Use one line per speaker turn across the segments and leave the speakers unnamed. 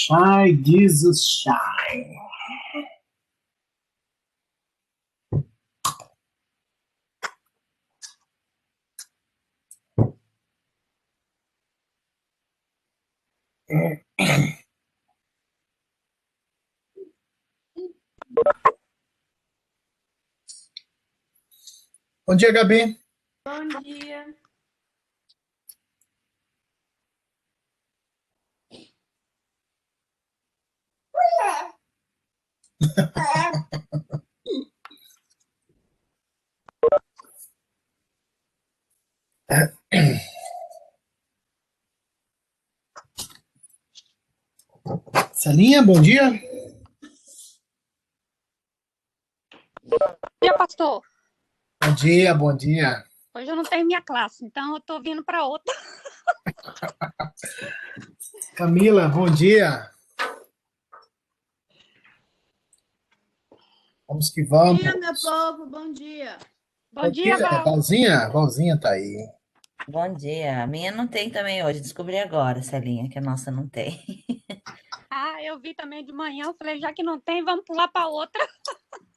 Shine, Jesus, shine. Bom dia, Gabi.
Bom dia.
Celinha, bom dia.
Bom dia, pastor.
Bom dia, bom dia.
Hoje eu não tenho minha classe, então eu tô vindo para outra.
Camila, bom dia. Vamos que vamos.
Bom dia, meu povo, bom dia.
Bom dia, Val.
Valzinha tá aí.
Bom dia. A minha não tem também hoje. Descobri agora, Celinha, que a nossa não tem.
Ah, eu vi também de manhã. Eu falei, já que não tem, vamos pular para outra.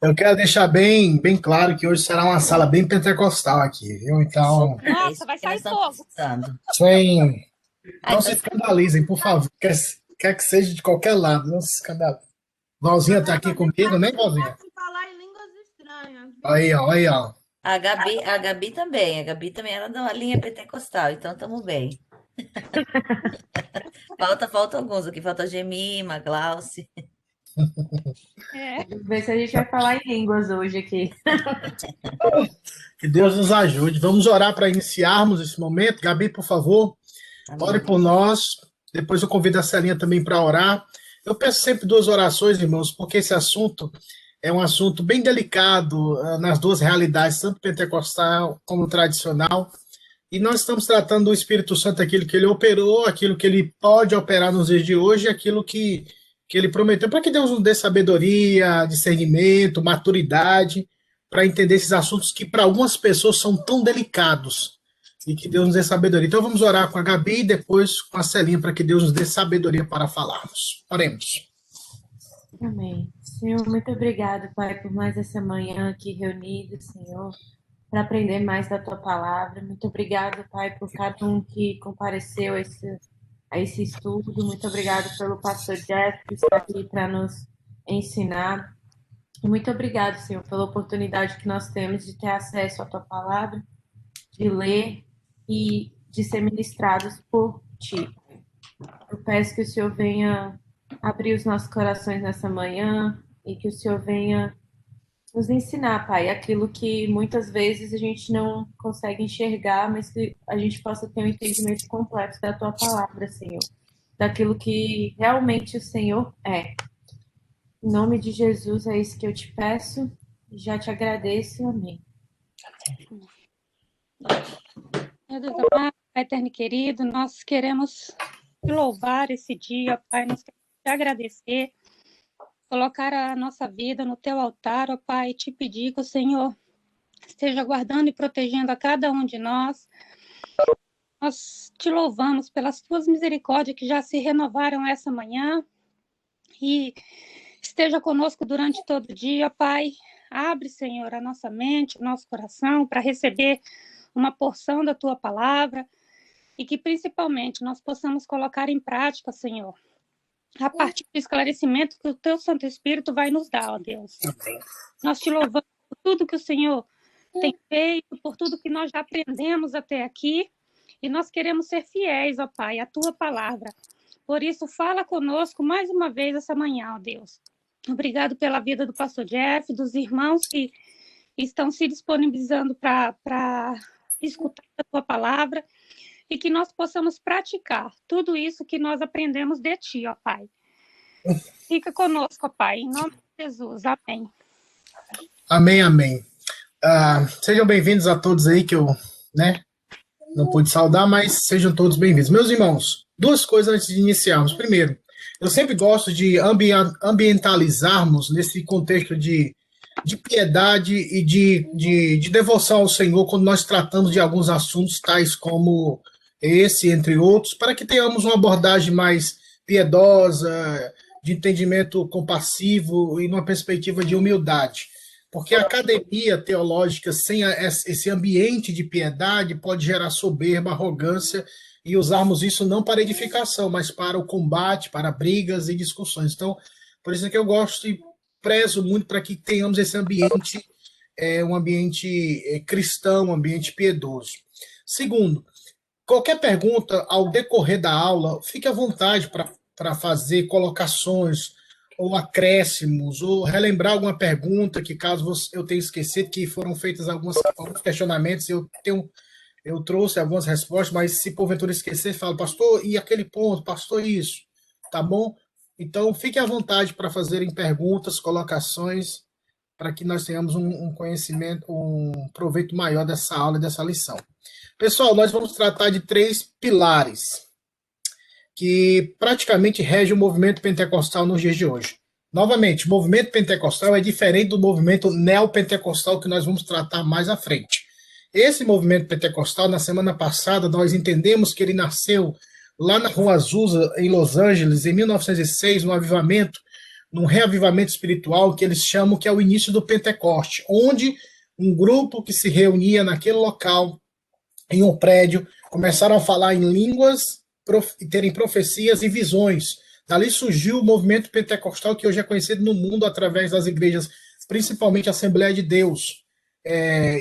Eu quero deixar bem claro que hoje será uma sala bem pentecostal aqui, viu? Então,
Nossa, vai sair fogo.
sem... Não se
Ai,
escandalizem, por favor. Quer que seja de qualquer lado, não se escandalizem. Valzinha tá aqui comigo, né, Valzinha?
Falar em línguas estranhas.
Aí, ó.
A Gabi também. A Gabi também era da linha pentecostal, então estamos bem. Falta alguns aqui. Falta a Gemima, Glauce.
Vamos ver se a gente vai falar em línguas hoje aqui.
Que Deus nos ajude. Vamos orar para iniciarmos esse momento. Gabi, por favor, ore por nós. Depois eu convido a Celinha também para orar. Eu peço sempre duas orações, irmãos, porque esse assunto é um assunto bem delicado nas duas realidades, tanto pentecostal como tradicional. E nós estamos tratando do Espírito Santo, aquilo que ele operou, aquilo que ele pode operar nos dias de hoje, aquilo que ele prometeu, para que Deus nos dê sabedoria, discernimento, maturidade, para entender esses assuntos que para algumas pessoas são tão delicados, e que Deus nos dê sabedoria. Então vamos orar com a Gabi e depois com a Celinha, para que Deus nos dê sabedoria para falarmos. Oremos.
Amém. Senhor, muito obrigado, Pai, por mais essa manhã aqui reunidos, Senhor, para aprender mais da Tua Palavra. Muito obrigado, Pai, por cada um que compareceu a esse estudo. Muito obrigado pelo pastor Jeff, que está aqui para nos ensinar. Muito obrigado, Senhor, pela oportunidade que nós temos de ter acesso à Tua Palavra, de ler e de ser ministrados por Ti. Eu peço que o Senhor venha abrir os nossos corações nessa manhã e que o Senhor venha nos ensinar, Pai, aquilo que muitas vezes a gente não consegue enxergar, mas que a gente possa ter um entendimento completo da Tua Palavra, Senhor, daquilo que realmente o Senhor é. Em nome de Jesus, é isso que eu te peço e já te agradeço. Amém.
Meu Deus amado, Pai eterno e querido, nós queremos te louvar esse dia, Pai, nós queremos te agradecer, colocar a nossa vida no teu altar, ó Pai, e te pedir que o Senhor esteja guardando e protegendo a cada um de nós. Nós te louvamos pelas tuas misericórdias que já se renovaram essa manhã e esteja conosco durante todo o dia, Pai. Abre, Senhor, a nossa mente, o nosso coração para receber uma porção da tua palavra e que principalmente nós possamos colocar em prática, Senhor, a partir do esclarecimento que o teu Santo Espírito vai nos dar, ó Deus. Nós te louvamos por tudo que o Senhor tem feito, por tudo que nós já aprendemos até aqui, e nós queremos ser fiéis, ó Pai, à tua palavra. Por isso, fala conosco mais uma vez essa manhã, ó Deus. Obrigado pela vida do pastor Jeff, dos irmãos que estão se disponibilizando para escutar a tua palavra, e que nós possamos praticar tudo isso que nós aprendemos de ti, ó Pai. Fica conosco, ó Pai, em nome de Jesus. Amém.
Amém. Sejam bem-vindos a todos aí que eu, não pude saudar, mas sejam todos bem-vindos. Meus irmãos, duas coisas antes de iniciarmos. Primeiro, eu sempre gosto de ambientalizarmos nesse contexto de piedade e de devoção ao Senhor quando nós tratamos de alguns assuntos tais como esse, entre outros, para que tenhamos uma abordagem mais piedosa, de entendimento compassivo e numa perspectiva de humildade. Porque a academia teológica sem esse ambiente de piedade pode gerar soberba, arrogância e usarmos isso não para edificação, mas para o combate, para brigas e discussões. Então, por isso é que eu gosto e prezo muito para que tenhamos esse ambiente, um ambiente cristão, um ambiente piedoso. Segundo, qualquer pergunta ao decorrer da aula, fique à vontade para fazer colocações ou acréscimos, ou relembrar alguma pergunta que, caso eu tenha esquecido, que foram feitas alguns questionamentos, eu trouxe algumas respostas, mas se porventura esquecer, falo, pastor, e aquele ponto, pastor, isso, tá bom? Então, fique à vontade para fazerem perguntas, colocações, para que nós tenhamos um conhecimento, um proveito maior dessa aula, dessa lição. Pessoal, nós vamos tratar de 3 pilares que praticamente regem o movimento pentecostal nos dias de hoje. Novamente, o movimento pentecostal é diferente do movimento neopentecostal que nós vamos tratar mais à frente. Esse movimento pentecostal, na semana passada, nós entendemos que ele nasceu lá na Rua Azusa, em Los Angeles, em 1906, num reavivamento espiritual que eles chamam que é o início do Pentecoste, onde um grupo que se reunia naquele local, em um prédio, começaram a falar em línguas, terem profecias e visões. Dali surgiu o movimento pentecostal, que hoje é conhecido no mundo através das igrejas, principalmente a Assembleia de Deus,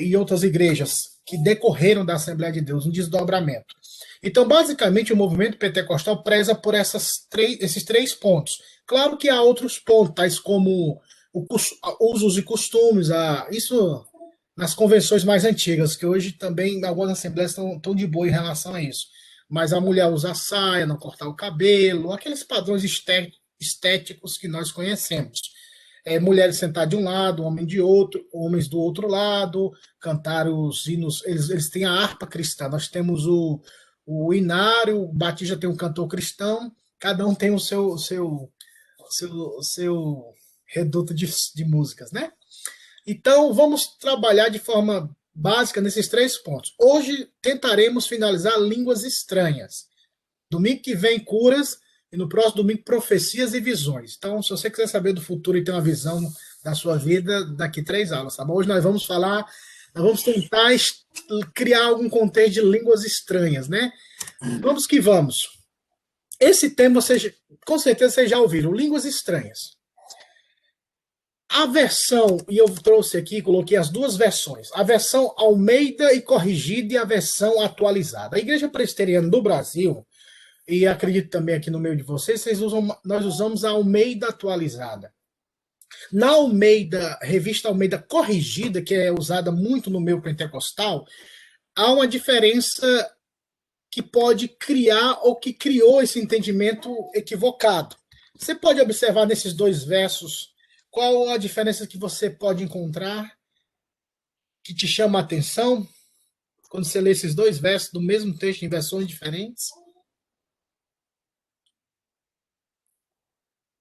e outras igrejas que decorreram da Assembleia de Deus, um desdobramento. Então, basicamente, o movimento pentecostal preza por esses 3 pontos. Claro que há outros pontos, tais como usos e costumes, isso nas convenções mais antigas, que hoje também algumas assembleias estão de boa em relação a isso. Mas a mulher usar saia, não cortar o cabelo, aqueles padrões estéticos que nós conhecemos. Mulheres sentar de um lado, homens do outro lado, cantar os hinos. Eles têm a harpa cristã. Nós temos o inário, o batista tem um cantor cristão, cada um tem o seu reduto de músicas, né? Então, vamos trabalhar de forma básica nesses 3 pontos. Hoje tentaremos finalizar línguas estranhas. Domingo que vem, curas, e no próximo domingo, profecias e visões. Então, se você quiser saber do futuro e ter uma visão da sua vida, daqui 3 aulas, tá bom? Hoje nós vamos tentar criar algum contexto de línguas estranhas, né? Vamos que vamos. Esse tema, com certeza vocês já ouviram, línguas estranhas. A versão, e eu trouxe aqui, coloquei as 2 versões, a versão Almeida e corrigida e a versão atualizada. A Igreja Presbiteriana do Brasil, e acredito também aqui no meio de vocês, nós usamos a Almeida atualizada. Na Almeida, revista Almeida corrigida, que é usada muito no meio pentecostal, há uma diferença que pode criar ou que criou esse entendimento equivocado. Você pode observar nesses 2 versos qual a diferença que você pode encontrar que te chama a atenção quando você lê esses 2 versos do mesmo texto em versões diferentes?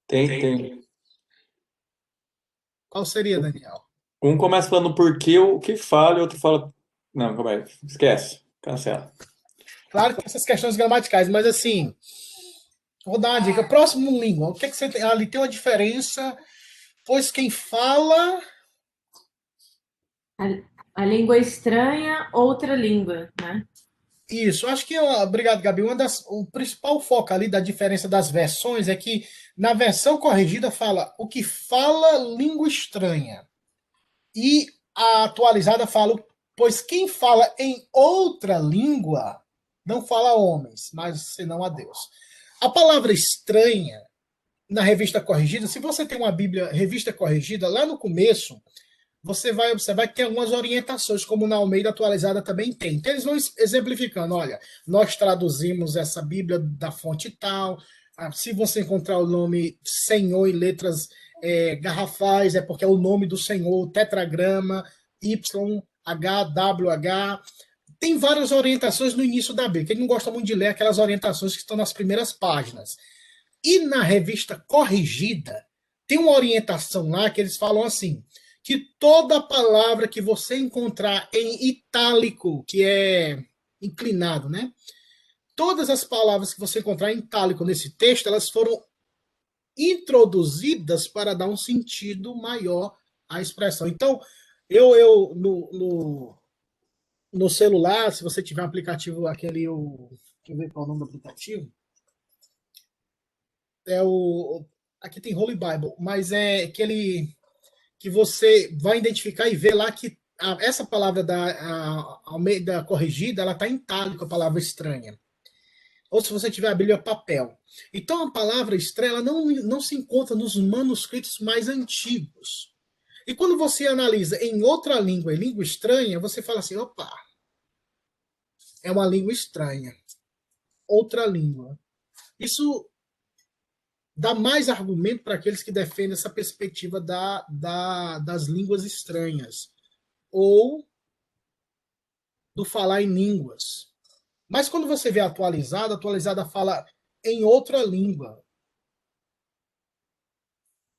Tem.
Qual seria, Daniel?
Um começa falando por que o que fala e outro fala. Não, calma aí. Esquece. Cancela.
Claro que tem essas questões gramaticais, mas assim, vou dar uma dica. Próximo língua, o que você tem? Ali tem uma diferença, pois quem fala.
A língua estranha, outra língua, né?
Isso, acho que, obrigado, Gabi. O principal foco ali da diferença das versões é que na versão corrigida fala o que fala língua estranha. E a atualizada fala, pois quem fala em outra língua não fala a homens, mas senão a Deus. A palavra estranha, na revista corrigida, se você tem uma Bíblia revista corrigida, lá no começo, você vai observar que tem algumas orientações, como na Almeida atualizada também tem. Então, eles vão exemplificando, olha, nós traduzimos essa Bíblia da fonte tal, se você encontrar o nome Senhor em letras garrafais, é porque é o nome do Senhor, tetragrama, YHWH. Tem várias orientações no início da Bíblia. Quem não gosta muito de ler aquelas orientações que estão nas primeiras páginas. E na revista corrigida, tem uma orientação lá que eles falam assim, que toda palavra que você encontrar em itálico, que é inclinado, né? todas as palavras que você encontrar em itálico nesse texto, elas foram introduzidas para dar um sentido maior à expressão. Então, eu no celular, se você tiver um aplicativo, aquele, deixa eu ver qual é o nome do aplicativo, é aqui tem Holy Bible, mas é aquele que você vai identificar e ver lá que essa palavra da Almeida corrigida, ela está em itálico, a palavra estranha. Ou se você tiver a Bíblia papel. Então a palavra estranha ela não se encontra nos manuscritos mais antigos. E quando você analisa em outra língua, em língua estranha, você fala assim, opa, é uma língua estranha. Outra língua. Isso dá mais argumento para aqueles que defendem essa perspectiva das línguas estranhas. Ou do falar em línguas. Mas quando você vê atualizada fala em outra língua.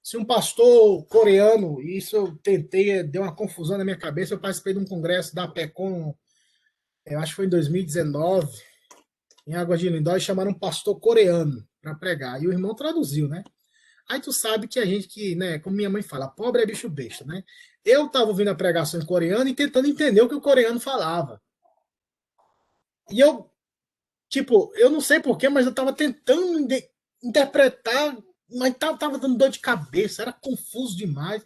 Se um pastor coreano, e isso eu tentei, deu uma confusão na minha cabeça, eu participei de um congresso da PECOM, eu acho que foi em 2019, em Águas de Lindóia, e chamaram um pastor coreano para pregar. E o irmão traduziu, né? Aí tu sabe que a gente que, né, como minha mãe fala, pobre é bicho besta, né? Eu tava ouvindo a pregação em coreano e tentando entender o que o coreano falava. E eu, tipo, eu não sei porquê, mas eu tava tentando interpretar, mas tava dando dor de cabeça, era confuso demais.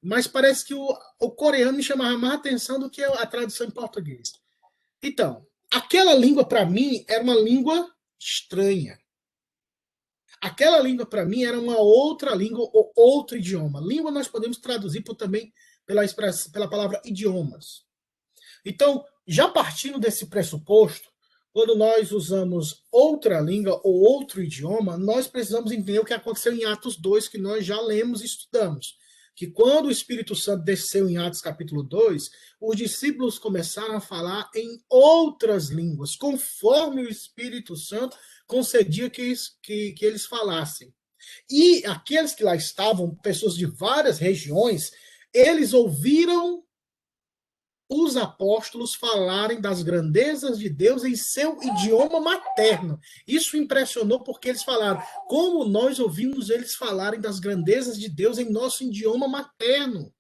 Mas parece que o coreano me chamava mais atenção do que a tradução em português. Então, aquela língua para mim era uma língua estranha. Aquela língua para mim era uma outra língua ou outro idioma. Língua nós podemos traduzir também pela palavra idiomas. Então, já partindo desse pressuposto, quando nós usamos outra língua ou outro idioma, nós precisamos entender o que aconteceu em Atos 2, que nós já lemos e estudamos. Que quando o Espírito Santo desceu em Atos capítulo 2, os discípulos começaram a falar em outras línguas, conforme o Espírito Santo concedia que eles falassem. E aqueles que lá estavam, pessoas de várias regiões, eles ouviram os apóstolos falarem das grandezas de Deus em seu idioma materno. Isso impressionou porque eles falaram, como nós ouvimos eles falarem das grandezas de Deus em nosso idioma materno.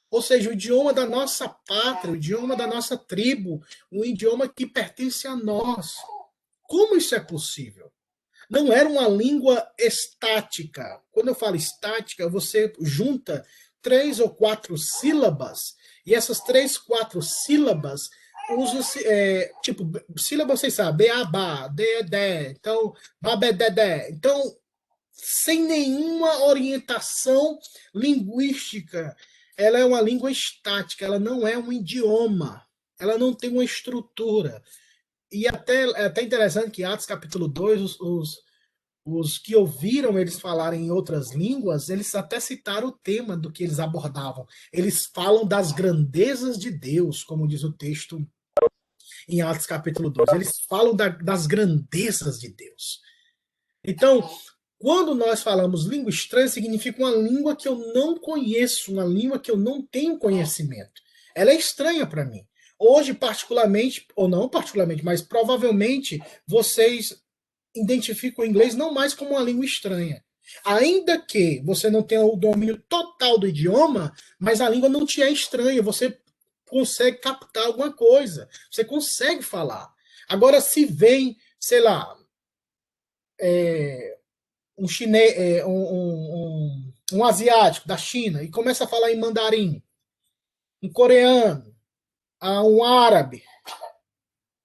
Ou seja, o idioma da nossa pátria, o idioma da nossa tribo, um idioma que pertence a nós. Como isso é possível? Não era uma língua estática. Quando eu falo estática, você junta 3 ou 4 sílabas, e essas 3, 4 sílabas usam-se, tipo, sílaba vocês sabem, beabá, dedé, então, babededé. Então, sem nenhuma orientação linguística, ela é uma língua estática, ela não é um idioma, ela não tem uma estrutura. E é até interessante que Atos capítulo 2, os que ouviram eles falarem em outras línguas, eles até citaram o tema do que eles abordavam. Eles falam das grandezas de Deus, como diz o texto em Atos capítulo 2. Eles falam das grandezas de Deus. Então, quando nós falamos língua estranha, significa uma língua que eu não conheço, uma língua que eu não tenho conhecimento. Ela é estranha para mim. Hoje, particularmente, ou não particularmente, mas provavelmente vocês identifica o inglês não mais como uma língua estranha. Ainda que você não tenha o domínio total do idioma, mas a língua não te é estranha, você consegue captar alguma coisa, você consegue falar. Agora, se vem, sei lá, um chinês, um asiático da China e começa a falar em mandarim, um coreano, um árabe,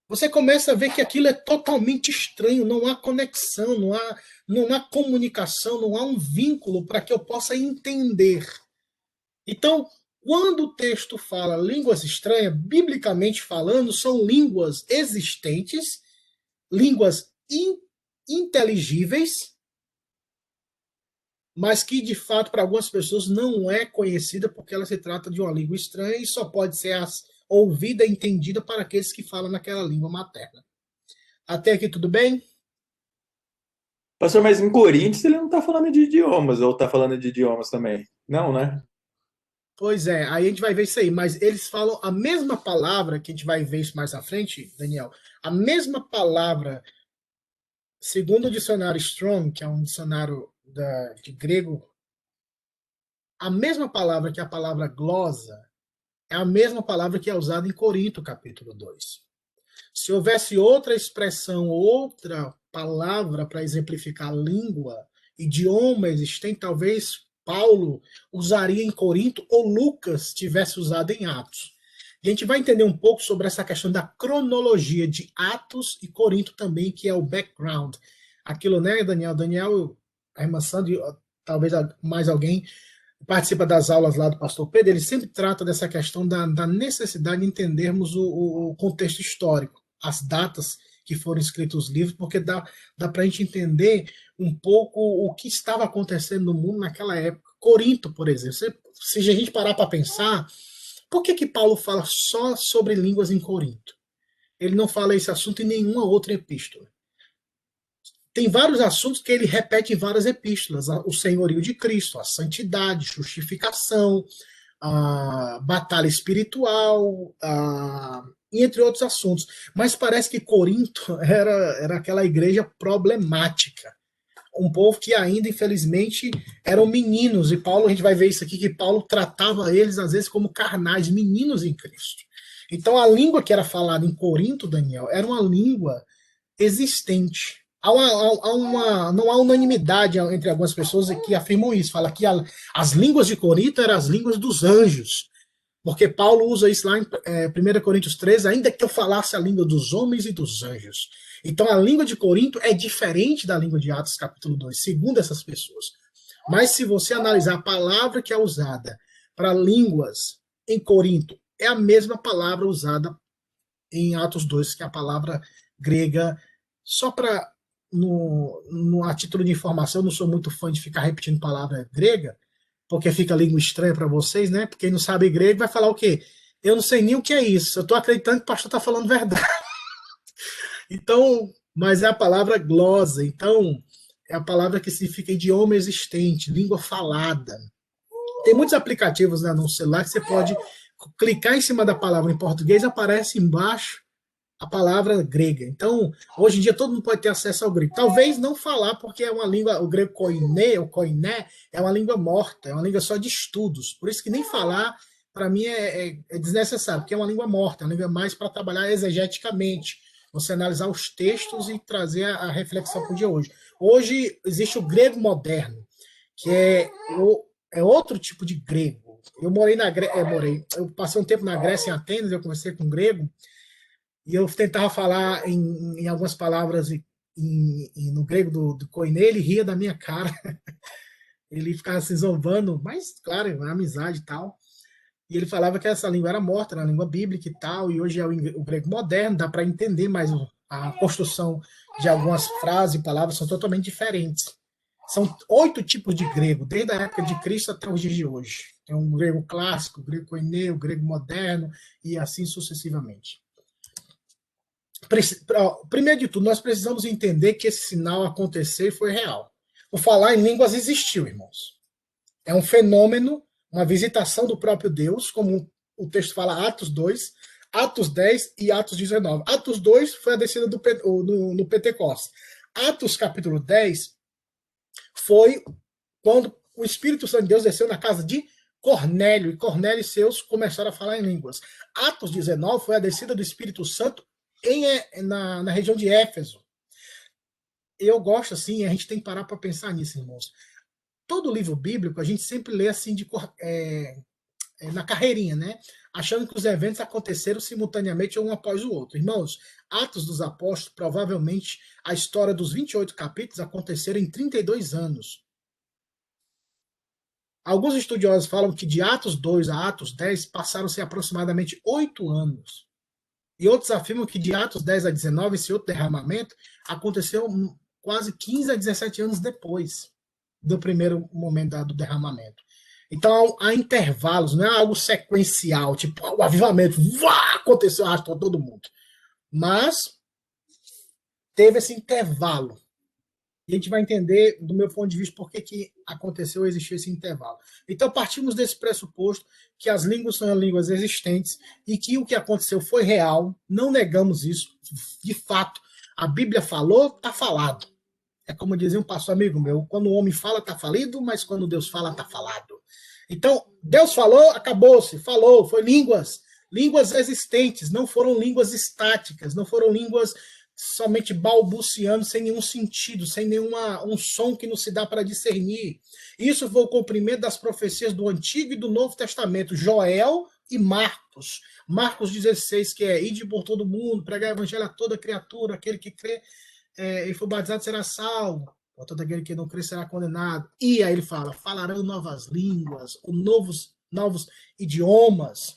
você começa a ver que aquilo é totalmente estranho, não há conexão, não há comunicação, não há um vínculo para que eu possa entender. Então, quando o texto fala línguas estranhas, biblicamente falando, são línguas existentes, línguas inteligíveis, mas que, de fato, para algumas pessoas não é conhecida porque ela se trata de uma língua estranha e só pode ser ouvida e entendida para aqueles que falam naquela língua materna. Até aqui tudo bem?
Pastor, mas em Coríntios ele não está falando de idiomas, ou está falando de idiomas também? Não, né?
Pois é, aí a gente vai ver isso aí, mas eles falam a mesma palavra, que a gente vai ver isso mais à frente, Daniel, a mesma palavra Segundo o dicionário Strong, que é um dicionário de grego, a mesma palavra que a palavra glosa é a mesma palavra que é usada em Corinto, capítulo 2. Se houvesse outra expressão, outra palavra para exemplificar língua, idioma existente, talvez Paulo usaria em Corinto ou Lucas tivesse usado em Atos. E a gente vai entender um pouco sobre essa questão da cronologia de Atos e Corinto também, que é o background. Aquilo, né, Daniel? Daniel, a irmã Sandra, talvez mais alguém participa das aulas lá do pastor Pedro, ele sempre trata dessa questão da necessidade de entendermos o contexto histórico, as datas que foram escritos os livros, porque dá para a gente entender um pouco o que estava acontecendo no mundo naquela época. Corinto, por exemplo, se a gente parar para pensar, por que Paulo fala só sobre línguas em Corinto? Ele não fala esse assunto em nenhuma outra epístola. Tem vários assuntos que ele repete em várias epístolas. O senhorio de Cristo, a santidade, justificação, a batalha espiritual, entre outros assuntos. Mas parece que Corinto era aquela igreja problemática. Um povo que ainda, infelizmente, eram meninos. E Paulo, a gente vai ver isso aqui, que Paulo tratava eles, às vezes, como carnais, meninos em Cristo. Então, a língua que era falada em Corinto, Daniel, era uma língua existente. Não há unanimidade entre algumas pessoas que afirmam isso. Fala que as línguas de Corinto eram as línguas dos anjos. Porque Paulo usa isso lá em 1 Coríntios 13, ainda que eu falasse a língua dos homens e dos anjos. Então a língua de Corinto é diferente da língua de Atos capítulo 2, segundo essas pessoas. Mas se você analisar a palavra que é usada para línguas em Corinto, é a mesma palavra usada em Atos 2, que é a palavra grega. Só para, a título de informação, eu não sou muito fã de ficar repetindo palavra grega, porque fica língua estranha para vocês, né? Porque quem não sabe grego vai falar o quê? Eu não sei nem o que é isso. Eu estou acreditando que o pastor está falando verdade. Então, mas é a palavra glosa. Então, é a palavra que significa idioma existente, língua falada. Tem muitos aplicativos, né, no celular que você pode clicar em cima da palavra em português, aparece embaixo a palavra grega. Então, hoje em dia, todo mundo pode ter acesso ao grego. Talvez não falar, porque é uma língua, o grego koiné, ou koiné, é uma língua morta, é uma língua só de estudos. Por isso que nem falar, para mim, é desnecessário, porque é uma língua morta, é uma língua mais para trabalhar exegeticamente, você analisar os textos e trazer a reflexão para o dia hoje. Hoje, existe o grego moderno, que é outro tipo de grego. Eu morei na Grécia, eu passei um tempo na Grécia, em Atenas, eu conversei com um grego, e eu tentava falar em algumas palavras no grego do Koiné, ele ria da minha cara. Ele ficava se zombando, mas, claro, é amizade e tal. E ele falava que essa língua era morta, era a língua bíblica e tal, e hoje é o grego moderno, dá para entender mais a construção de algumas frases e palavras são totalmente diferentes. São 8 tipos de grego, desde a época de Cristo até os dias de hoje. Tem um grego clássico, o grego koiné, o grego moderno, e assim sucessivamente. Primeiro de tudo, nós precisamos entender que esse sinal aconteceu e foi real. O falar em línguas existiu, irmãos. É um fenômeno, uma visitação do próprio Deus, como o texto fala, Atos 2, Atos 10 e Atos 19. Atos 2 foi a descida no Pentecostes. Atos capítulo 10 foi quando o Espírito Santo de Deus desceu na casa de Cornélio, e Cornélio e seus começaram a falar em línguas. Atos 19 foi a descida do Espírito Santo na região de Éfeso. Eu gosto assim, a gente tem que parar para pensar nisso, irmãos. Todo livro bíblico a gente sempre lê assim na carreirinha, né? Achando que os eventos aconteceram simultaneamente um após o outro. Irmãos, Atos dos Apóstolos, provavelmente a história dos 28 capítulos aconteceram em 32 anos. Alguns estudiosos falam que de Atos 2 a Atos 10 passaram-se aproximadamente 8 anos. E outros afirmam que de Atos 10 a 19, esse outro derramamento aconteceu quase 15 a 17 anos depois do primeiro momento do derramamento. Então, há intervalos, não é algo sequencial, tipo, o avivamento, aconteceu, arrastou todo mundo. Mas teve esse intervalo. E a gente vai entender, do meu ponto de vista, por que aconteceu ou existiu esse intervalo. Então, partimos desse pressuposto que as línguas são línguas existentes e que o que aconteceu foi real, não negamos isso. De fato, A Bíblia falou, está falado. É como dizia um pastor amigo meu, quando o homem fala, está falido, mas quando Deus fala, está falado. Então, Deus falou, acabou-se, falou, foi línguas, línguas existentes, não foram línguas estáticas, não foram línguas somente balbuciando, sem nenhum sentido, sem um som que não se dá para discernir. Isso foi o cumprimento das profecias do Antigo e do Novo Testamento, Joel e Marcos. Marcos 16, que é ide por todo mundo, pregar o evangelho a toda criatura, aquele que crê e for batizado será salvo, todo aquele que não crê será condenado. E aí ele fala, falarão novas línguas, novos idiomas.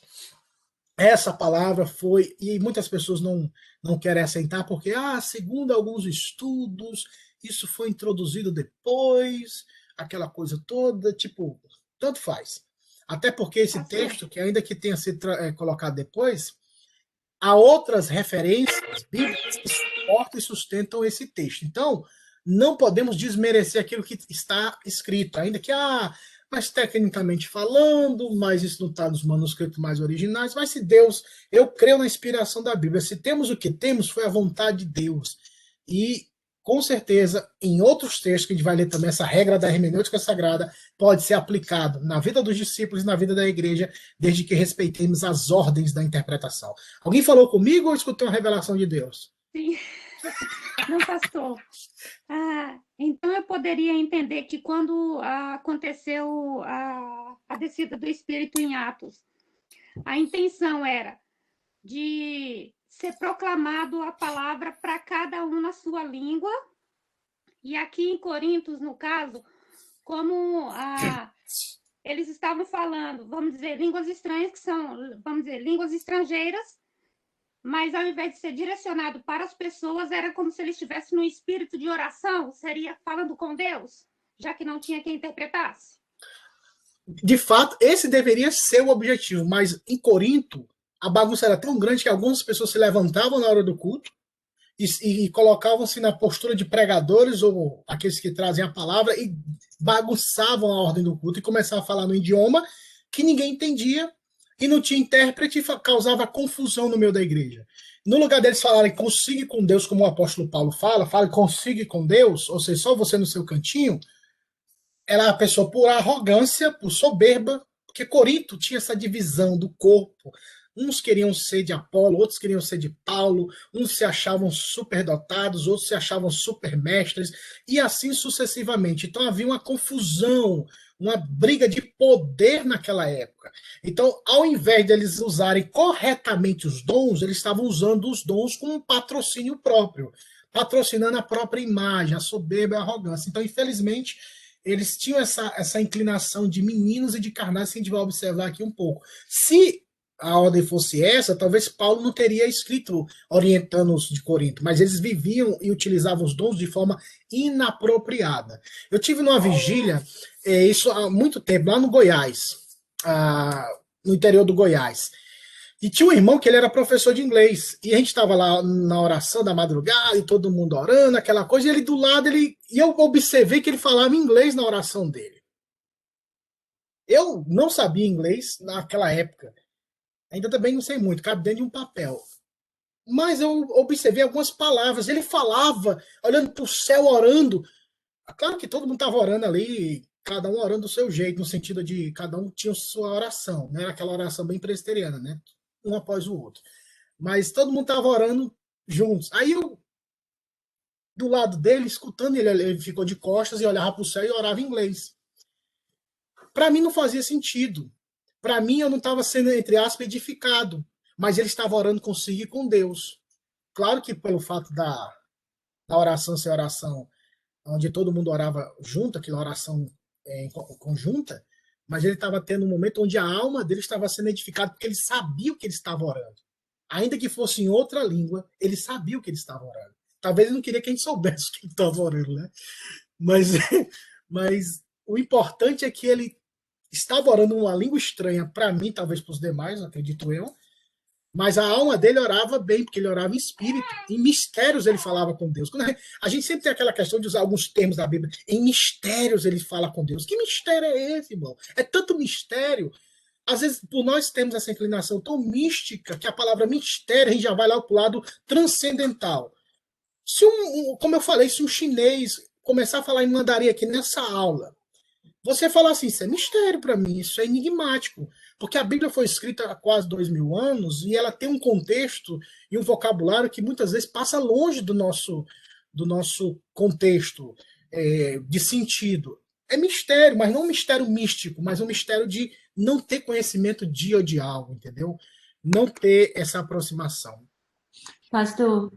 Essa palavra foi, e muitas pessoas não querem aceitar, porque, segundo alguns estudos, isso foi introduzido depois, aquela coisa toda, tipo, tanto faz. Até porque esse texto, que ainda que tenha sido colocado depois, há outras referências bíblicas que suportam e sustentam esse texto. Então, não podemos desmerecer aquilo que está escrito, ainda que, mas tecnicamente falando, mas isso não está nos manuscritos mais originais, mas se Deus, eu creio na inspiração da Bíblia, se temos o que temos, foi a vontade de Deus. E, com certeza, em outros textos que a gente vai ler também, essa regra da hermenêutica sagrada pode ser aplicado na vida dos discípulos e na vida da igreja, desde que respeitemos as ordens da interpretação. Alguém falou comigo ou escutou uma revelação de Deus?
Sim. Não, pastor. Então eu poderia entender que quando aconteceu a descida do Espírito em Atos, a intenção era de ser proclamado a palavra para cada um na sua língua, e aqui em Corintos, no caso, como eles estavam falando, vamos dizer, línguas estranhas, que são, vamos dizer, línguas estrangeiras, mas ao invés de ser direcionado para as pessoas, era como se eles estivessem no espírito de oração, seria falando com Deus, já que não tinha quem interpretasse.
De fato, esse deveria ser o objetivo, mas em Corinto, a bagunça era tão grande que algumas pessoas se levantavam na hora do culto e colocavam-se na postura de pregadores ou aqueles que trazem a palavra e bagunçavam a ordem do culto e começavam a falar no idioma que ninguém entendia, e não tinha intérprete e causava confusão no meio da igreja. No lugar deles falarem consiga com Deus, como o apóstolo Paulo fala consiga com Deus, ou seja, só você no seu cantinho, ela a pessoa por arrogância, por soberba, porque Corinto tinha essa divisão do corpo. Uns queriam ser de Apolo, outros queriam ser de Paulo, uns se achavam superdotados, outros se achavam supermestres, e assim sucessivamente. Então havia uma confusão, uma briga de poder naquela época. Então, ao invés de eles usarem corretamente os dons, eles estavam usando os dons com um patrocínio próprio, patrocinando a própria imagem, a soberba e a arrogância. Então, infelizmente, eles tinham essa inclinação de meninos e de carnais, que a gente vai observar aqui um pouco. Se a ordem fosse essa, talvez Paulo não teria escrito orientando os de Corinto, mas eles viviam e utilizavam os dons de forma inapropriada. Eu tive numa vigília, isso há muito tempo, lá no Goiás, no interior do Goiás, e tinha um irmão que ele era professor de inglês, e a gente estava lá na oração da madrugada, e todo mundo orando, aquela coisa, e ele do lado, e eu observei que ele falava inglês na oração dele. Eu não sabia inglês naquela época, ainda também não sei muito, cabe dentro de um papel. Mas eu observei algumas palavras. Ele falava, olhando para o céu, orando. Claro que todo mundo estava orando ali, cada um orando do seu jeito, no sentido de cada um tinha sua oração. Não era aquela oração bem presbiteriana, né? Um após o outro. Mas todo mundo estava orando juntos. Aí eu, do lado dele, escutando ele ficou de costas e olhava para o céu e orava em inglês. Para mim não fazia sentido. Para mim, eu não estava sendo, entre aspas, edificado, mas ele estava orando consigo e com Deus. Claro que pelo fato da oração ser oração onde todo mundo orava junto, aquela oração conjunta, mas ele estava tendo um momento onde a alma dele estava sendo edificada, porque ele sabia o que ele estava orando. Ainda que fosse em outra língua, ele sabia o que ele estava orando. Talvez ele não queria que a gente soubesse o que ele estava orando, né? Mas o importante é que ele estava orando uma língua estranha para mim, talvez para os demais, acredito eu, mas a alma dele orava bem, porque ele orava em espírito, em mistérios ele falava com Deus. A gente sempre tem aquela questão de usar alguns termos da Bíblia, em mistérios ele fala com Deus. Que mistério é esse, irmão? É tanto mistério. Às vezes, por nós temos essa inclinação tão mística, que a palavra mistério, a gente já vai lá para o lado transcendental. Se como eu falei, se um chinês começar a falar em mandarim aqui nessa aula, você fala assim, isso é mistério para mim, isso é enigmático, porque a Bíblia foi escrita há quase 2000 anos e ela tem um contexto e um vocabulário que muitas vezes passa longe do nosso contexto de sentido. É mistério, mas não um mistério místico, mas um mistério de não ter conhecimento de algo, entendeu? Não ter essa aproximação.
Pastor,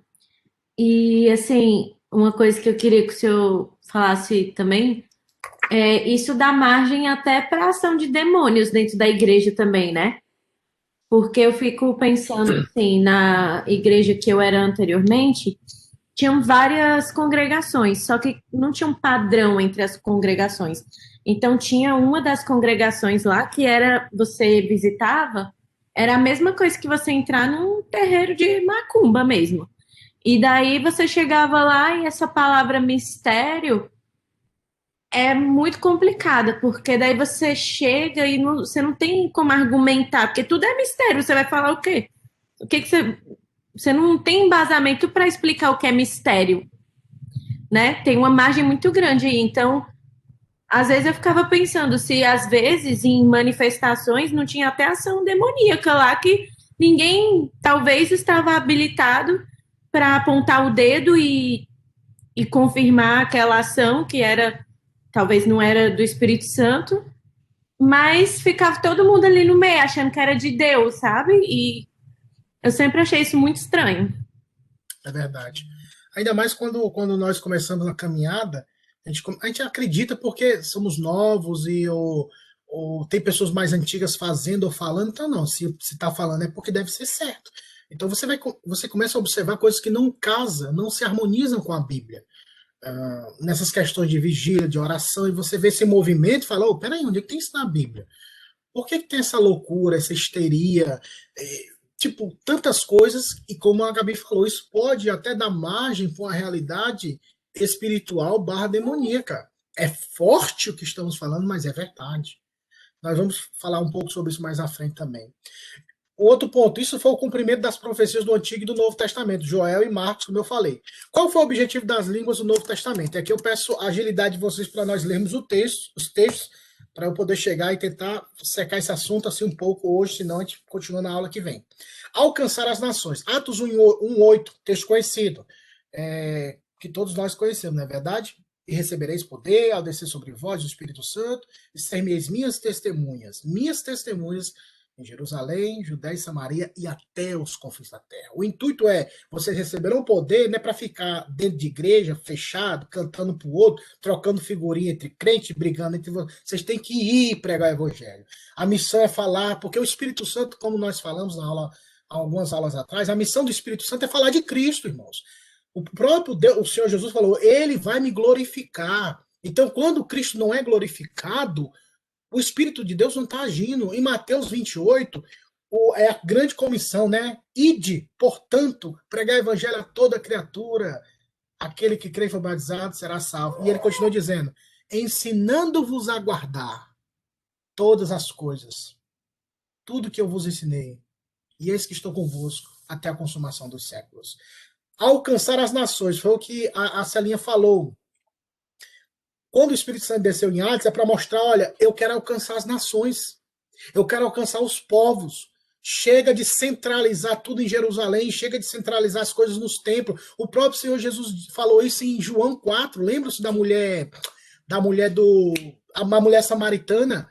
e assim, uma coisa que eu queria que o senhor falasse também, isso dá margem até para ação de demônios dentro da igreja também, né? Porque eu fico pensando assim, na igreja que eu era anteriormente, tinham várias congregações, só que não tinha um padrão entre as congregações. Então tinha uma das congregações lá que era, você visitava, era a mesma coisa que você entrar num terreiro de macumba mesmo. E daí você chegava lá e essa palavra mistério é muito complicada, porque daí você chega e você não tem como argumentar, porque tudo é mistério, você vai falar o quê? O que que você não tem embasamento para explicar o que é mistério, né? Tem uma margem muito grande aí. Então, às vezes eu ficava pensando se às vezes em manifestações não tinha até ação demoníaca lá que ninguém talvez estava habilitado para apontar o dedo e confirmar aquela ação que era talvez não era do Espírito Santo, mas ficava todo mundo ali no meio achando que era de Deus, sabe? E eu sempre achei isso muito estranho.
É verdade. Ainda mais quando nós começamos a caminhada, a gente acredita porque somos novos ou tem pessoas mais antigas fazendo ou falando, então não, se está falando é porque deve ser certo. Então você começa a observar coisas que não casam, não se harmonizam com a Bíblia. Nessas questões de vigília, de oração, e você vê esse movimento e fala, peraí, onde é que tem isso na Bíblia? Por que tem essa loucura, essa histeria? Tipo, tantas coisas, e como a Gabi falou, isso pode até dar margem para uma realidade espiritual barra demoníaca. É forte o que estamos falando, mas é verdade. Nós vamos falar um pouco sobre isso mais à frente também. Outro ponto, isso foi o cumprimento das profecias do Antigo e do Novo Testamento, Joel e Marcos, como eu falei. Qual foi o objetivo das línguas do Novo Testamento? Aqui eu peço a agilidade de vocês para nós lermos os textos, para eu poder chegar e tentar secar esse assunto assim um pouco hoje, senão a gente continua na aula que vem. Alcançar as nações. Atos 1:8, texto conhecido, que todos nós conhecemos, não é verdade? E recebereis poder ao descer sobre vós o Espírito Santo, e ser-me-eis minhas testemunhas em Jerusalém, Judéia e Samaria e até os confins da terra. O intuito é, vocês receberão poder, não é para ficar dentro de igreja, fechado, cantando para o outro, trocando figurinha entre crentes, brigando entre vocês. Vocês têm que ir pregar o evangelho. A missão é falar, porque o Espírito Santo, como nós falamos na aula, algumas aulas atrás, a missão do Espírito Santo é falar de Cristo, irmãos. O próprio Deus, o Senhor Jesus falou, ele vai me glorificar. Então, quando Cristo não é glorificado, o Espírito de Deus não está agindo. Em Mateus 28, é a grande comissão, né? Ide, portanto, pregar o evangelho a toda criatura. Aquele que crê e for batizado será salvo. E ele continua dizendo, ensinando-vos a guardar todas as coisas, tudo que eu vos ensinei. E eis que estou convosco até a consumação dos séculos. Alcançar as nações, foi o que a Celinha falou. Quando o Espírito Santo desceu em Atos, é para mostrar, olha, eu quero alcançar as nações, eu quero alcançar os povos. Chega de centralizar tudo em Jerusalém, chega de centralizar as coisas nos templos. O próprio Senhor Jesus falou isso em João 4. Lembra-se da mulher uma mulher samaritana?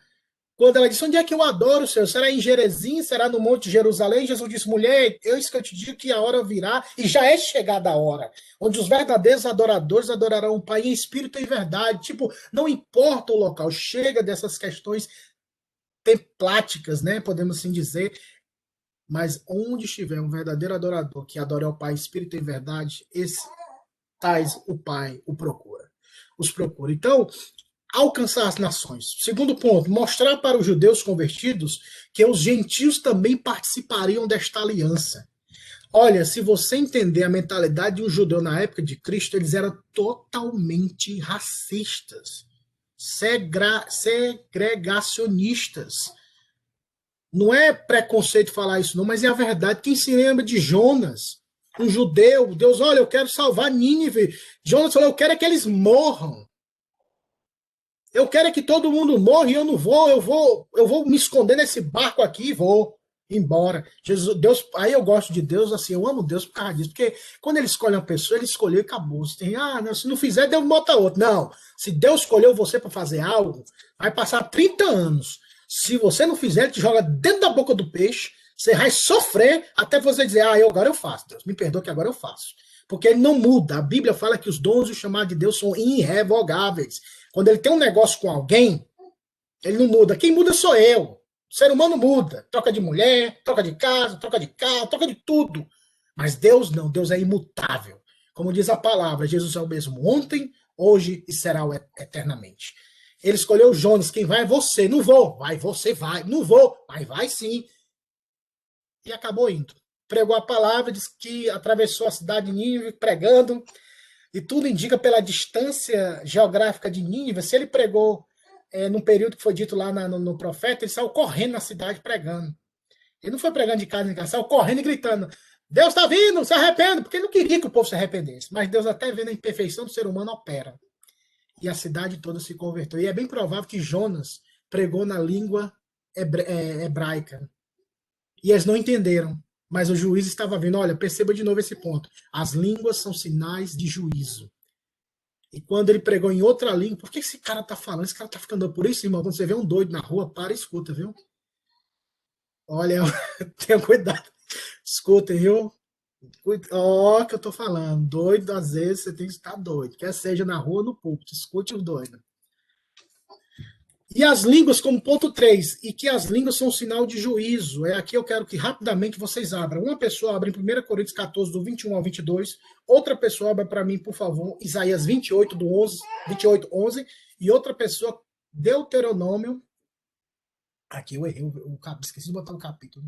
Quando ela disse, onde é que eu adoro, Senhor? Será em Gerezim? Será no Monte Jerusalém? Jesus disse, mulher, isso que eu te digo que a hora virá, e já é chegada a hora, onde os verdadeiros adoradores adorarão o Pai em espírito e em verdade. Tipo, não importa o local, chega dessas questões templáticas, né? Podemos assim dizer, mas onde estiver um verdadeiro adorador que adora ao Pai em espírito e em verdade, tais o Pai os procura. Então, alcançar as nações. Segundo ponto, mostrar para os judeus convertidos que os gentios também participariam desta aliança. Olha, se você entender a mentalidade de um judeu na época de Cristo, eles eram totalmente racistas, segregacionistas. Não é preconceito falar isso não, mas é a verdade. Quem se lembra de Jonas? um judeu. Deus, olha, eu quero salvar Nínive. Jonas falou, eu quero é que eles morram. Eu quero é que todo mundo morra e eu não vou, eu vou me esconder nesse barco aqui e vou embora. Jesus, Deus, aí eu gosto de Deus, assim, eu amo Deus por causa disso, porque quando ele escolhe uma pessoa, ele escolheu e acabou. Se tem, não, se não fizer, Deus bota outro. Não, se Deus escolheu você para fazer algo, vai passar 30 anos. Se você não fizer, ele te joga dentro da boca do peixe, você vai sofrer até você dizer, agora eu faço, Deus, me perdoa que agora eu faço. Porque ele não muda. A Bíblia fala que os dons e o chamado de Deus são irrevogáveis. Quando ele tem um negócio com alguém, ele não muda. Quem muda sou eu. O ser humano muda. Troca de mulher, troca de casa, troca de carro, troca de tudo. Mas Deus não. Deus é imutável. Como diz a palavra, Jesus é o mesmo ontem, hoje e será eternamente. Ele escolheu Jonas. Quem vai é você. Não vou. Vai, você vai. Não vou. Vai sim. E acabou indo. Pregou a palavra, disse que atravessou a cidade de Nínive pregando. E tudo indica pela distância geográfica de Nínive, se ele pregou num período que foi dito lá no profeta, ele saiu correndo na cidade pregando. Ele não foi pregando de casa em casa, saiu correndo e gritando, Deus está vindo, se arrependa, porque ele não queria que o povo se arrependesse. Mas Deus, até vendo a imperfeição do ser humano, opera. E a cidade toda se converteu. E é bem provável que Jonas pregou na língua hebraica. E eles não entenderam. Mas o juiz estava vendo, olha, perceba de novo esse ponto. As línguas são sinais de juízo. E quando ele pregou em outra língua, por que esse cara tá falando? Esse cara tá ficando por isso, irmão. Quando você vê um doido na rua, para e escuta, viu? Olha, tenha cuidado. Escutem, viu? Ó, que eu tô falando. Doido, às vezes, você tem que estar doido. Quer seja na rua ou no púlpito. Escute o doido. E as línguas, como ponto 3, e que as línguas são um sinal de juízo. É aqui eu quero que rapidamente vocês abram. Uma pessoa abre em 1 Coríntios 14, do 21 ao 22. Outra pessoa abre para mim, por favor, Isaías 28, do 28, 11. E outra pessoa, Deuteronômio. Aqui eu errei, esqueci de botar o capítulo.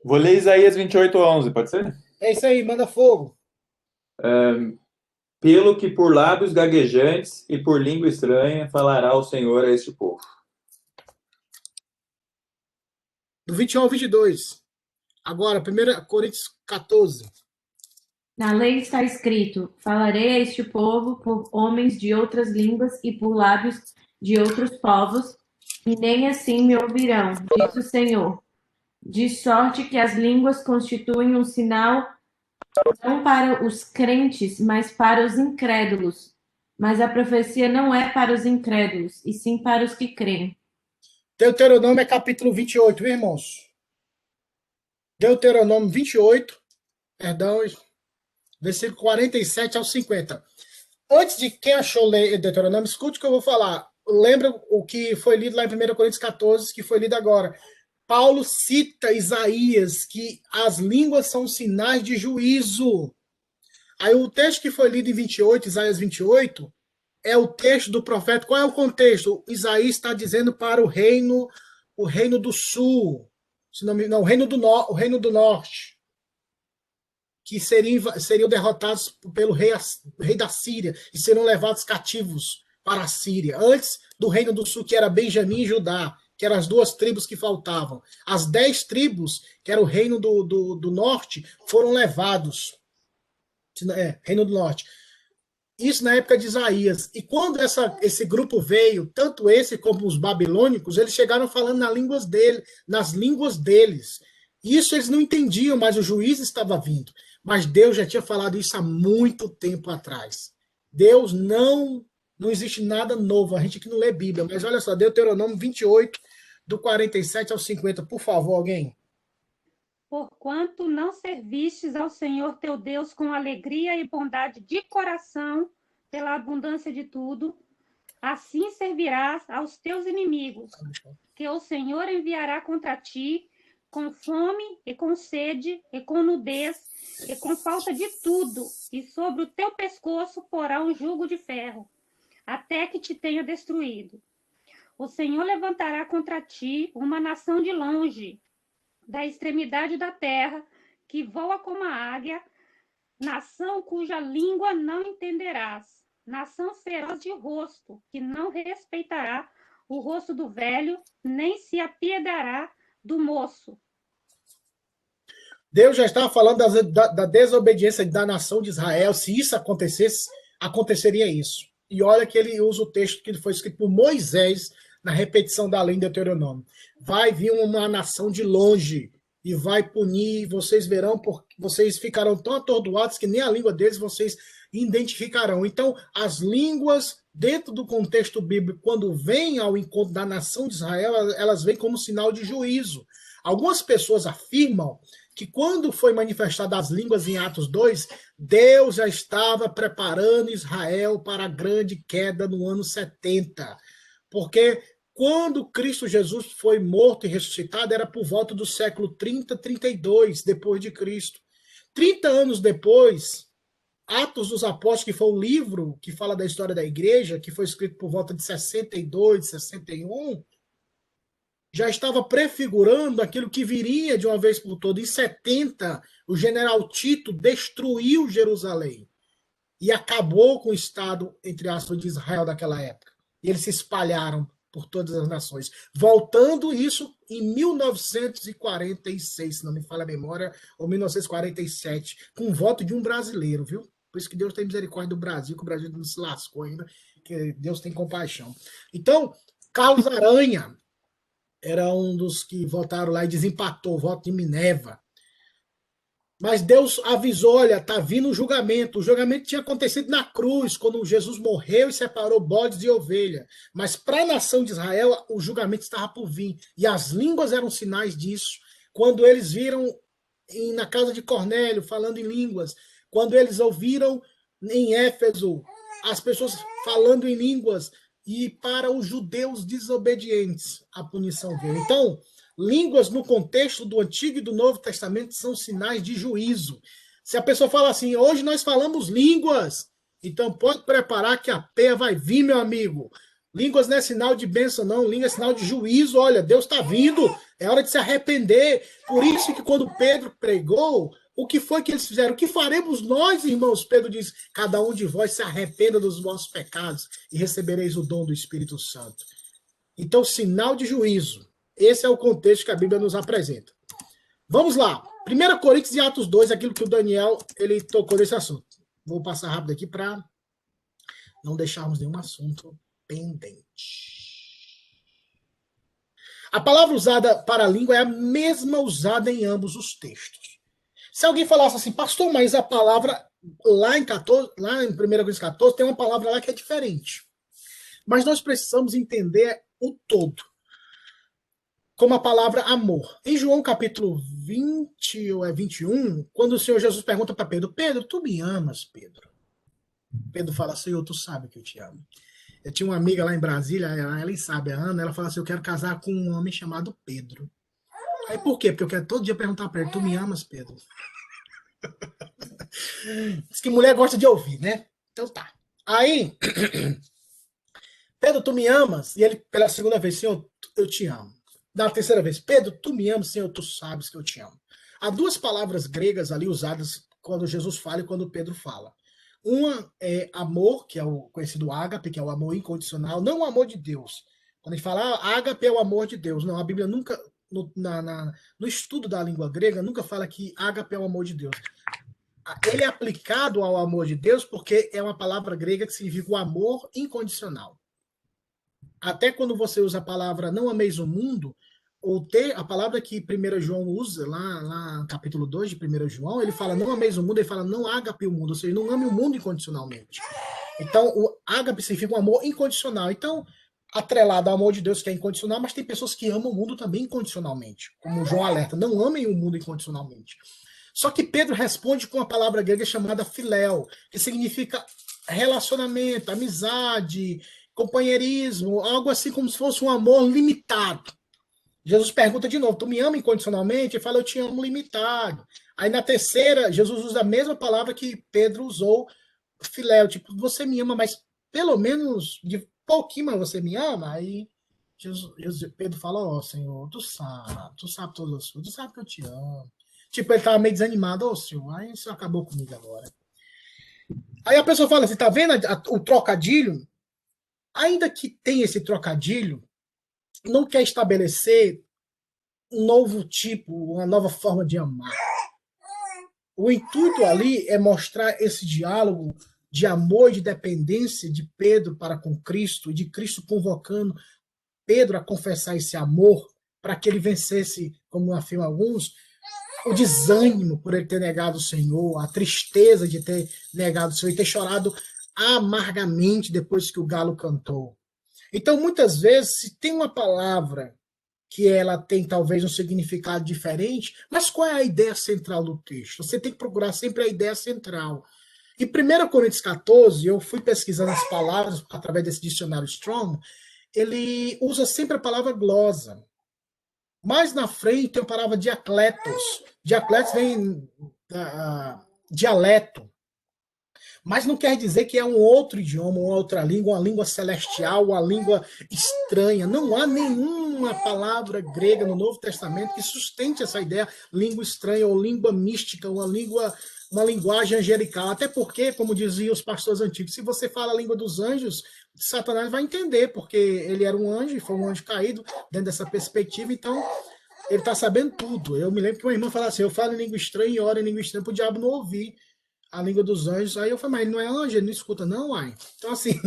Vou ler Isaías 28:11, pode ser?
É isso aí, manda fogo.
Pelo que por lábios gaguejantes e por língua estranha falará o Senhor a este povo.
Do 21 ao 22. Agora, 1 Coríntios 14.
Na lei está escrito: falarei a este povo por homens de outras línguas e por lábios de outros povos, e nem assim me ouvirão, diz o Senhor. De sorte que as línguas constituem um sinal não para os crentes, mas para os incrédulos. Mas a profecia não é para os incrédulos, e sim para os que creem.
Deuteronômio é capítulo 28, viu, irmãos? Deuteronômio 28, perdão, versículo 47 ao 50. Antes de quem achou ler Deuteronômio, escute o que eu vou falar. Lembra o que foi lido lá em 1 Coríntios 14, que foi lido agora. Paulo cita Isaías, que as línguas são sinais de juízo. Aí o texto que foi lido em 28, Isaías 28, é o texto do profeta. Qual é o contexto? Isaías está dizendo para o reino do sul, o reino do norte, que seriam derrotados pelo rei da Síria e serão levados cativos para a Síria. Antes do reino do sul, que era Benjamim e Judá, que eram as duas tribos que faltavam. As 10 tribos, que era o reino do norte, foram levados. Reino do norte. Isso na época de Isaías. E quando esse grupo veio, tanto esse como os babilônicos, eles chegaram falando nas línguas deles. Isso eles não entendiam, mas o juiz estava vindo. Mas Deus já tinha falado isso há muito tempo atrás. Deus não existe nada novo. A gente aqui não lê Bíblia, mas olha só, Deuteronômio 28, do 47 ao 50. Por favor, alguém.
Porquanto não servistes ao Senhor teu Deus com alegria e bondade de coração, pela abundância de tudo, assim servirás aos teus inimigos, que o Senhor enviará contra ti, com fome e com sede, e com nudez, e com falta de tudo, e sobre o teu pescoço porá um jugo de ferro, até que te tenha destruído. O Senhor levantará contra ti uma nação de longe, da extremidade da terra, que voa como a águia, nação cuja língua não entenderás, nação feroz de rosto, que não respeitará o rosto do velho, nem se apiedará do moço.
Deus já estava falando da desobediência da nação de Israel. Se isso acontecesse, aconteceria isso. E olha que ele usa o texto que foi escrito por Moisés na repetição da lei em Deuteronômio. Vai vir uma nação de longe e vai punir, vocês verão, porque vocês ficarão tão atordoados que nem a língua deles vocês identificarão. Então, as línguas, dentro do contexto bíblico, quando vêm ao encontro da nação de Israel, elas vêm como sinal de juízo. Algumas pessoas afirmam que quando foi manifestada as línguas em Atos 2, Deus já estava preparando Israel para a grande queda no ano 70. Porque quando Cristo Jesus foi morto e ressuscitado, era por volta do século 30, 32, depois de Cristo. 30 anos depois, Atos dos Apóstolos, que foi o livro que fala da história da igreja, que foi escrito por volta de 62, 61, já estava prefigurando aquilo que viria de uma vez por todas. Em 70, o general Tito destruiu Jerusalém e acabou com o Estado, entre aspas, de Israel daquela época. E eles se espalharam por todas as nações. Voltando isso em 1946, se não me falha a memória, ou 1947, com o voto de um brasileiro, viu? Por isso que Deus tem misericórdia do Brasil, que o Brasil não se lascou ainda, que Deus tem compaixão. Então, Carlos Aranha era um dos que votaram lá e desempatou o voto de Minerva. Mas Deus avisou, olha, está vindo o julgamento. O julgamento tinha acontecido na cruz, quando Jesus morreu e separou bodes e ovelha. Mas para a nação de Israel, o julgamento estava por vir. E as línguas eram sinais disso. Quando eles viram na casa de Cornélio, falando em línguas, quando eles ouviram em Éfeso as pessoas falando em línguas, e para os judeus desobedientes a punição veio. Então, línguas no contexto do Antigo e do Novo Testamento são sinais de juízo. Se a pessoa fala assim, hoje nós falamos línguas, então pode preparar que a peia vai vir, meu amigo. Línguas não é sinal de bênção, não. Língua é sinal de juízo. Olha, Deus está vindo, é hora de se arrepender. Por isso que quando Pedro pregou, o que foi que eles fizeram? O que faremos nós, irmãos? Pedro diz, cada um de vós se arrependa dos vossos pecados e recebereis o dom do Espírito Santo. Então, sinal de juízo. Esse é o contexto que a Bíblia nos apresenta. Vamos lá. 1 Coríntios e Atos 2, aquilo que o Daniel ele tocou nesse assunto. Vou passar rápido aqui para não deixarmos nenhum assunto pendente. A palavra usada para a língua é a mesma usada em ambos os textos. Se alguém falasse assim, pastor, mas a palavra lá em 1 Coríntios 14, tem uma palavra lá que é diferente. Mas nós precisamos entender o todo. Como a palavra amor. Em João capítulo 20 ou 21, quando o Senhor Jesus pergunta para Pedro, Pedro, tu me amas, Pedro? Pedro fala, Senhor, tu sabe que eu te amo. Eu tinha uma amiga lá em Brasília, ela sabe, a Ana, ela fala assim, eu quero casar com um homem chamado Pedro. Aí por quê? Porque eu quero todo dia perguntar para ele, tu me amas, Pedro? Diz que mulher gosta de ouvir, né? Então tá. Aí, Pedro, tu me amas? E ele, pela segunda vez, Senhor, eu te amo. Da terceira vez, Pedro, tu me amas, Senhor, tu sabes que eu te amo. Há duas palavras gregas ali usadas quando Jesus fala e quando Pedro fala. Uma é amor, que é o conhecido ágape, que é o amor incondicional, não o amor de Deus. Quando a gente fala ágape é o amor de Deus, não, a Bíblia nunca, no estudo da língua grega, nunca fala que ágape é o amor de Deus. Ele é aplicado ao amor de Deus porque é uma palavra grega que significa o amor incondicional. Até quando você usa a palavra não ameis o mundo, ou a palavra que 1 João usa, lá no capítulo 2 de 1 João, ele fala não ameis o mundo, ele fala não ágape o mundo, ou seja, não ame o mundo incondicionalmente. Então, o ágape significa um amor incondicional. Então, atrelado ao amor de Deus, que é incondicional, mas tem pessoas que amam o mundo também incondicionalmente, como o João alerta, não amem o mundo incondicionalmente. Só que Pedro responde com a palavra grega chamada filéu, que significa relacionamento, amizade, companheirismo, algo assim como se fosse um amor limitado. Jesus pergunta de novo, tu me ama incondicionalmente? Ele fala, eu te amo limitado. Aí na terceira, Jesus usa a mesma palavra que Pedro usou, filéu, tipo, você me ama, mas pelo menos de pouquinho, mas você me ama? Aí Pedro fala, ó, Senhor, tu sabe todas as coisas, tu sabe que eu te amo. Tipo, ele tava meio desanimado, ô, Senhor, aí isso acabou comigo agora. Aí a pessoa fala assim, tá vendo o trocadilho? Ainda que tenha esse trocadilho, não quer estabelecer um novo tipo, uma nova forma de amar. O intuito ali é mostrar esse diálogo de amor e de dependência de Pedro para com Cristo, e de Cristo convocando Pedro a confessar esse amor para que ele vencesse, como afirmam alguns, o desânimo por ele ter negado o Senhor, a tristeza de ter negado o Senhor e ter chorado amargamente depois que o galo cantou. Então, muitas vezes, se tem uma palavra que ela tem talvez um significado diferente, mas qual é a ideia central do texto? Você tem que procurar sempre a ideia central. Em 1 Coríntios 14, eu fui pesquisando as palavras através desse dicionário Strong, ele usa sempre a palavra glosa. Mais na frente tem a palavra diacletos. Diacletos vem dialeto. Mas não quer dizer que é um outro idioma, uma outra língua, uma língua celestial, uma língua estranha. Não há nenhuma palavra grega no Novo Testamento que sustente essa ideia, língua estranha ou língua mística, uma linguagem angelical. Até porque, como diziam os pastores antigos, se você fala a língua dos anjos, Satanás vai entender, porque ele era um anjo, e foi um anjo caído dentro dessa perspectiva, então ele está sabendo tudo. Eu me lembro que uma irmã falava assim, eu falo em língua estranha e oro em língua estranha para o diabo não ouvir a língua dos anjos. Aí eu falei, mas ele não é anjo, ele não escuta, não, uai. Então, assim,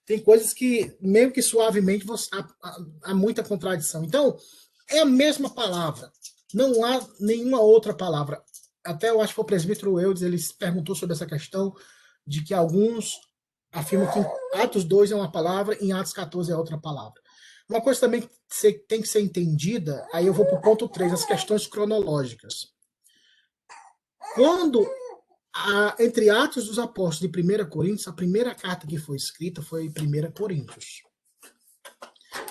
tem coisas que, mesmo que suavemente, há muita contradição. Então, é a mesma palavra. Não há nenhuma outra palavra. Até eu acho que o presbítero Eudes, ele perguntou sobre essa questão de que alguns afirmam que em Atos 2 é uma palavra, em Atos 14 é outra palavra. Uma coisa também que tem que ser entendida, aí eu vou para o ponto 3, as questões cronológicas. Quando entre Atos dos Apóstolos e 1 Coríntios, a primeira carta que foi escrita foi 1 Coríntios.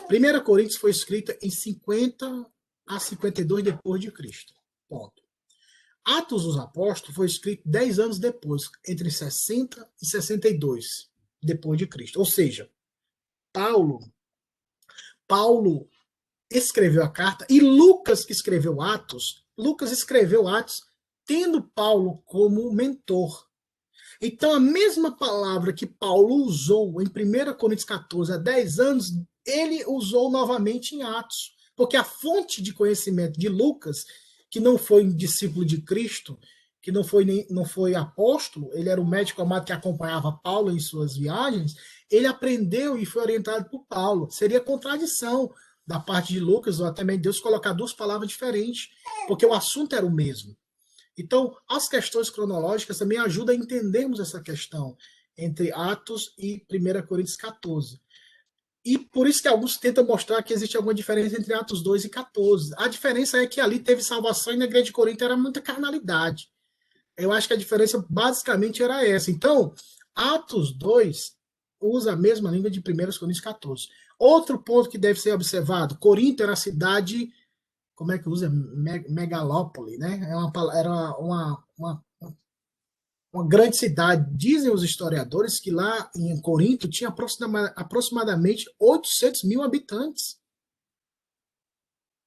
1 Coríntios foi escrita em 50 a 52 depois de Cristo. Ponto. Atos dos Apóstolos foi escrito 10 anos depois, entre 60 e 62 depois de Cristo. Ou seja, Paulo escreveu a carta e Lucas, que escreveu Atos, tendo Paulo como mentor. Então, a mesma palavra que Paulo usou em 1 Coríntios 14 há 10 anos, ele usou novamente em Atos. Porque a fonte de conhecimento de Lucas, que não foi discípulo de Cristo, que não foi apóstolo, ele era o médico amado que acompanhava Paulo em suas viagens, ele aprendeu e foi orientado por Paulo. Seria contradição da parte de Lucas, ou até mesmo Deus, colocar duas palavras diferentes, porque o assunto era o mesmo. Então, as questões cronológicas também ajudam a entendermos essa questão entre Atos e 1 Coríntios 14. E por isso que alguns tentam mostrar que existe alguma diferença entre Atos 2 e 14. A diferença é que ali teve salvação e na igreja de Corinto era muita carnalidade. Eu acho que a diferença basicamente era essa. Então, Atos 2 usa a mesma língua de 1 Coríntios 14. Outro ponto que deve ser observado, Corinto era a cidade, como é que usa? Megalópole, né? Era uma grande cidade. Dizem os historiadores que lá em Corinto tinha aproximadamente 800 mil habitantes.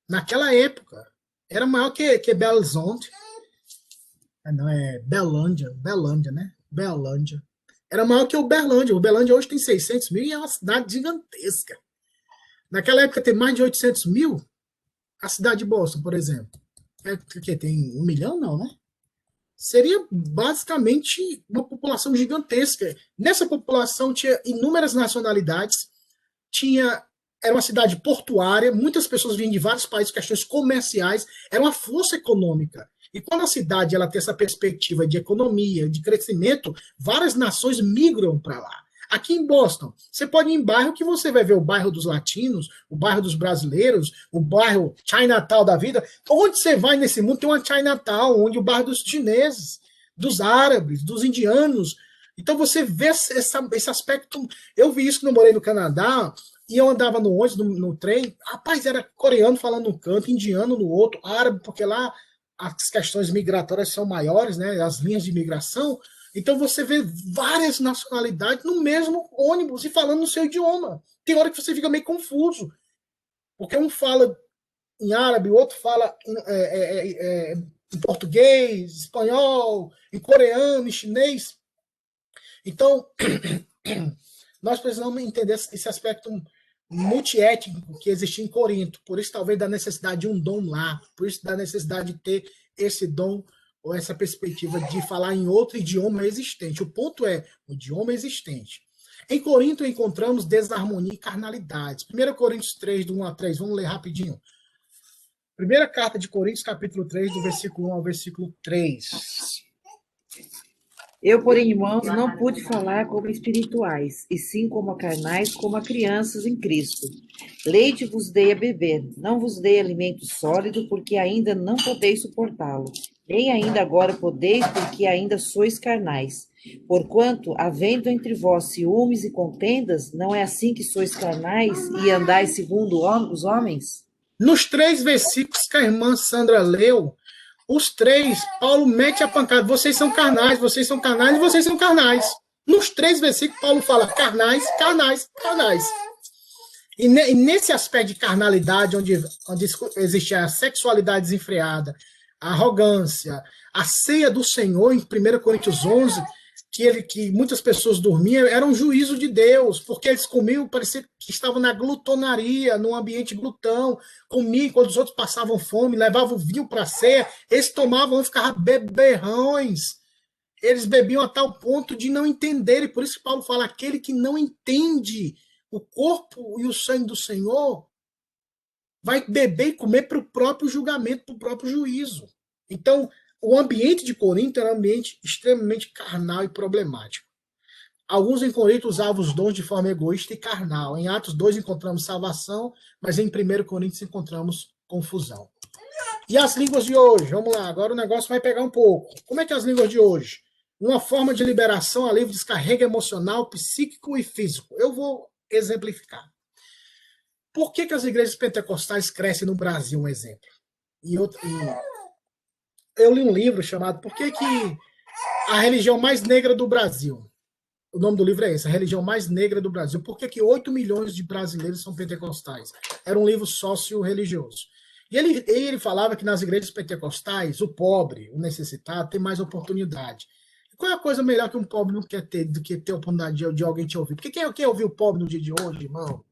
Naquela época. Era maior que Belo Horizonte. Não, é Belândia, né? Belândia. Era maior que o Uberlândia. O Uberlândia hoje tem 600 mil e é uma cidade gigantesca. Naquela época tem mais de 800 mil. A cidade de Boston, por exemplo. Que tem 1 milhão, não, né? Seria basicamente uma população gigantesca. Nessa população tinha inúmeras nacionalidades, era uma cidade portuária, muitas pessoas vinham de vários países, questões comerciais, era uma força econômica. E quando a cidade ela tem essa perspectiva de economia, de crescimento, várias nações migram para lá. Aqui em Boston, você pode ir em bairro que você vai ver o bairro dos latinos, o bairro dos brasileiros, o bairro Chinatown da vida. Onde você vai nesse mundo tem uma Chinatown, onde o bairro dos chineses, dos árabes, dos indianos. Então você vê esse aspecto. Eu vi isso quando eu morei no Canadá, e eu andava no ônibus, no trem, rapaz, era coreano falando num canto, indiano no outro, árabe, porque lá as questões migratórias são maiores, né, as linhas de migração. Então você vê várias nacionalidades no mesmo ônibus e falando no seu idioma. Tem hora que você fica meio confuso. Porque um fala em árabe, o outro fala em português, espanhol, em coreano, em chinês. Então, nós precisamos entender esse aspecto multiétnico que existia em Corinto. Por isso, talvez, da necessidade de um dom lá. Por isso, da necessidade de ter esse dom ou essa perspectiva de falar em outro idioma existente. O ponto é o idioma existente. Em Corinto, encontramos desarmonia e carnalidades. 1 Coríntios 3, do 1 a 3. Vamos ler rapidinho. Primeira carta de Coríntios, capítulo 3, do versículo 1 ao versículo 3.
Eu, porém, irmãos, não pude falar como espirituais, e sim como a carnais, como a crianças em Cristo. Leite vos dei a beber, não vos dei alimento sólido, porque ainda não podeis suportá-lo. Nem ainda agora podeis, porque ainda sois carnais. Porquanto, havendo entre vós ciúmes e contendas, não é assim que sois carnais e andais segundo os homens?
Nos 3 versículos que a irmã Sandra leu, os 3, Paulo mete a pancada. Vocês são carnais, vocês são carnais e vocês são carnais. Nos 3 versículos, Paulo fala carnais, carnais, carnais. E nesse aspecto de carnalidade, onde existe a sexualidade desenfreada, a arrogância, a ceia do Senhor, em 1 Coríntios 11, que muitas pessoas dormiam, era um juízo de Deus, porque eles comiam, parecia que estavam na glutonaria, num ambiente glutão, comiam quando os outros passavam fome, levavam vinho para a ceia, eles tomavam e ficavam beberrões. Eles bebiam a tal ponto de não entenderem, por isso que Paulo fala, aquele que não entende o corpo e o sangue do Senhor, vai beber e comer para o próprio julgamento, para o próprio juízo. Então, o ambiente de Corinto era um ambiente extremamente carnal e problemático. Alguns em Corinto usavam os dons de forma egoísta e carnal. Em Atos 2 encontramos salvação, mas em 1 Coríntios encontramos confusão. E as línguas de hoje? Vamos lá, agora o negócio vai pegar um pouco. Como é que é as línguas de hoje? Uma forma de liberação, alívio, descarrega emocional, psíquico e físico. Eu vou exemplificar. Por que as igrejas pentecostais crescem no Brasil, um exemplo? Eu li um livro chamado Por que a religião mais negra do Brasil? O nome do livro é esse, a religião mais negra do Brasil. Por que 8 milhões de brasileiros são pentecostais? Era um livro sócio-religioso. E ele falava que nas igrejas pentecostais, o pobre, o necessitado, tem mais oportunidade. Qual é a coisa melhor que um pobre não quer ter do que ter a oportunidade de alguém te ouvir? Porque quem quer ouvir o pobre no dia de hoje, irmão?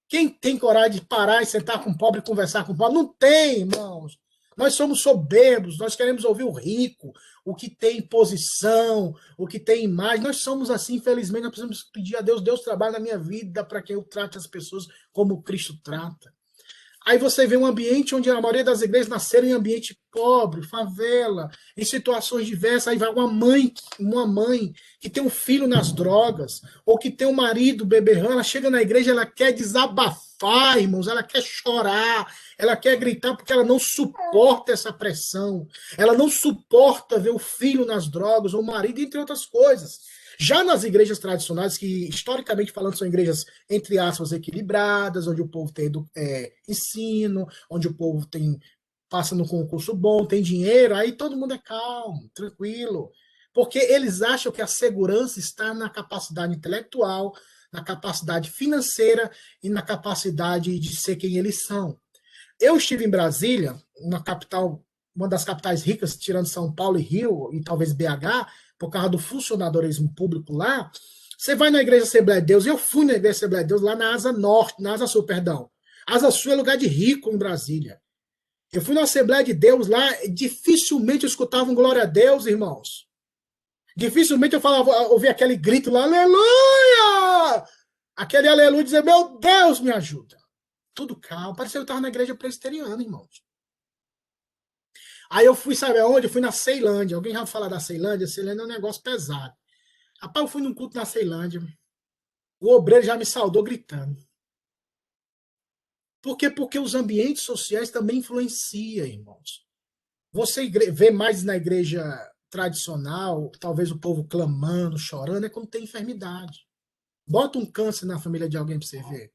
Quem tem coragem de parar e sentar com o pobre e conversar com o pobre? Não tem, irmãos. Nós somos soberbos, nós queremos ouvir o rico, o que tem posição, o que tem imagem. Nós somos assim, infelizmente, nós precisamos pedir a Deus, Deus trabalha na minha vida para que eu trate as pessoas como Cristo trata. Aí você vê um ambiente onde a maioria das igrejas nasceram em ambiente pobre, favela, em situações diversas. Aí vai uma mãe que tem um filho nas drogas, ou que tem um marido beberrão, ela chega na igreja, ela quer desabafar, irmãos, ela quer chorar, ela quer gritar porque ela não suporta essa pressão, ela não suporta ver o filho nas drogas, ou o marido, entre outras coisas. Já nas igrejas tradicionais, que historicamente falando são igrejas, entre aspas, equilibradas, onde o povo tem ensino, onde o povo passa no concurso bom, tem dinheiro, aí todo mundo é calmo, tranquilo. Porque eles acham que a segurança está na capacidade intelectual, na capacidade financeira e na capacidade de ser quem eles são. Eu estive em Brasília, uma das capitais ricas, tirando São Paulo e Rio, e talvez BH, por causa do funcionadorismo público lá. Você vai na Igreja Assembleia de Deus, eu fui na Igreja Assembleia de Deus lá na Asa Norte, na Asa Sul, perdão. Asa Sul é lugar de rico em Brasília. Eu fui na Assembleia de Deus lá, dificilmente eu escutava um glória a Deus, irmãos. Dificilmente eu ouvia aquele grito lá, aleluia! Aquele aleluia dizer, meu Deus, me ajuda. Tudo calmo, parecia que eu estava na igreja presbiteriana, irmãos. Aí eu fui, sabe aonde? Eu fui na Ceilândia. Alguém já falou da Ceilândia? Ceilândia é um negócio pesado. Rapaz, eu fui num culto na Ceilândia. O obreiro já me saudou gritando. Por quê? Porque os ambientes sociais também influenciam, irmãos. Você vê mais na igreja tradicional, talvez o povo clamando, chorando, é quando tem enfermidade. Bota um câncer na família de alguém para você ver.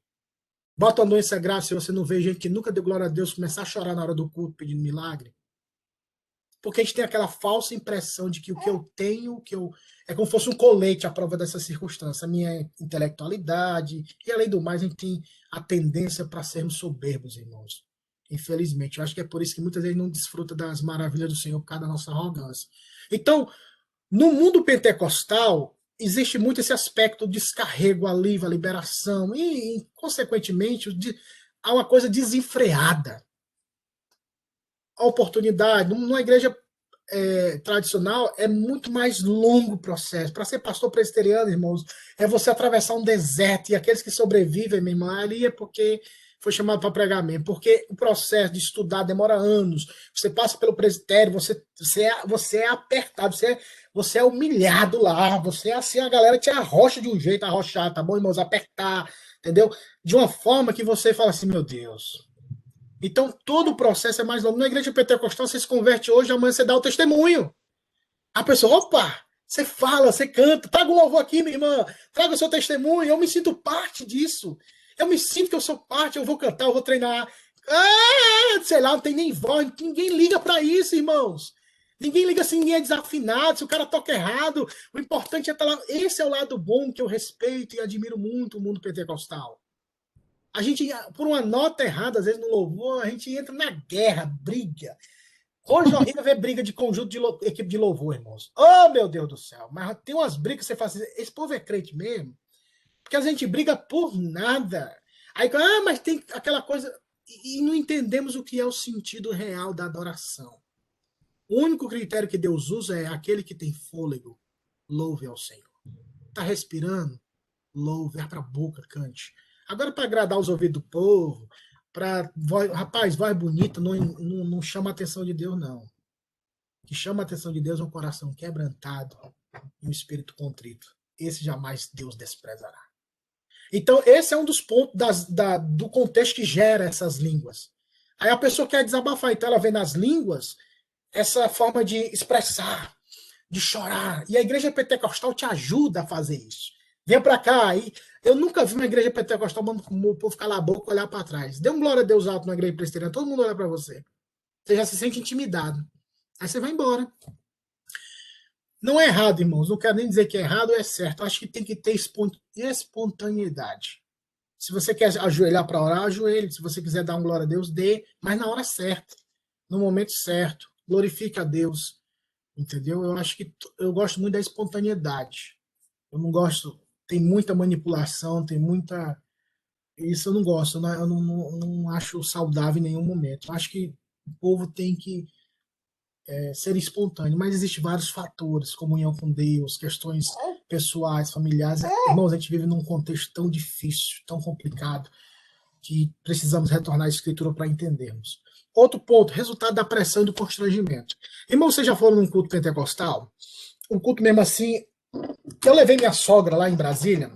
Bota uma doença grave se você não vê gente que nunca deu glória a Deus começar a chorar na hora do culto pedindo milagre. porque a gente tem aquela falsa impressão de que o que eu tenho, é como se fosse um colete à prova dessa circunstância, a minha intelectualidade, e além do mais, a gente tem a tendência para sermos soberbos, irmãos. Infelizmente, eu acho que é por isso que muitas vezes não desfruta das maravilhas do Senhor por causa da nossa arrogância. Então, no mundo pentecostal, existe muito esse aspecto do descarrego, alívio, a liberação, e consequentemente, há uma coisa desenfreada. A oportunidade, numa igreja tradicional, é muito mais longo o processo. Para ser pastor presbiteriano, irmãos, é você atravessar um deserto, e aqueles que sobrevivem, meu irmão, ali é porque foi chamado para pregar mesmo, porque o processo de estudar demora anos, você passa pelo presbitério, você é apertado, você é humilhado lá, você é assim, a galera te arrocha de um jeito, arrochar, tá bom, irmãos? Apertar, entendeu? De uma forma que você fala assim, meu Deus. Então, todo o processo é mais longo. Na igreja pentecostal, você se converte hoje, amanhã você dá o testemunho. A pessoa, opa, você fala, você canta, traga o louvor aqui, minha irmã, traga o seu testemunho, eu me sinto parte disso. Eu me sinto que eu sou parte, eu vou cantar, eu vou treinar. Sei lá, não tem nem voz, ninguém liga para isso, irmãos. Ninguém liga se ninguém é desafinado, se o cara toca errado. O importante é estar lá. Esse é o lado bom que eu respeito e admiro muito o mundo pentecostal. A gente, por uma nota errada, às vezes no louvor, a gente entra na guerra, briga. Hoje é horrível ver briga de conjunto de equipe de louvor, irmãos. Oh, meu Deus do céu. Mas tem umas brigas que você fala assim, esse povo é crente mesmo? Porque a gente briga por nada. Aí, mas tem aquela coisa... E não entendemos o que é o sentido real da adoração. O único critério que Deus usa é aquele que tem fôlego, louve ao Senhor. Tá respirando? Louve, abra a boca, cante. Agora, para agradar os ouvidos do povo, rapaz, voz bonita não chama a atenção de Deus, não. O que chama a atenção de Deus é um coração quebrantado e um espírito contrito. Esse jamais Deus desprezará. Então, esse é um dos pontos do contexto que gera essas línguas. Aí a pessoa quer desabafar, então ela vê nas línguas essa forma de expressar, de chorar. E a igreja pentecostal te ajuda a fazer isso. Vem para cá. E eu nunca vi uma igreja pentecostal o povo calar a boca e olhar para trás. Dê um glória a Deus alto na igreja presbiteriana, todo mundo olha para você. Você já se sente intimidado. Aí você vai embora. Não é errado, irmãos. Não quero nem dizer que é errado ou é certo. Acho que tem que ter espontaneidade. Se você quer ajoelhar para orar, ajoelhe. Se você quiser dar um glória a Deus, dê. Mas na hora certa. No momento certo. Glorifique a Deus. Entendeu? Eu gosto muito da espontaneidade. Eu não gosto... Tem muita manipulação, tem muita... Isso eu não gosto. Eu não acho saudável em nenhum momento. Eu acho que o povo tem que ser espontâneo, mas existem vários fatores, comunhão com Deus, questões pessoais, familiares. Irmãos, a gente vive num contexto tão difícil, tão complicado, que precisamos retornar à Escritura para entendermos. Outro ponto, resultado da pressão e do constrangimento. Irmão, vocês já foram num culto pentecostal? Um culto mesmo assim... Eu levei minha sogra lá em Brasília,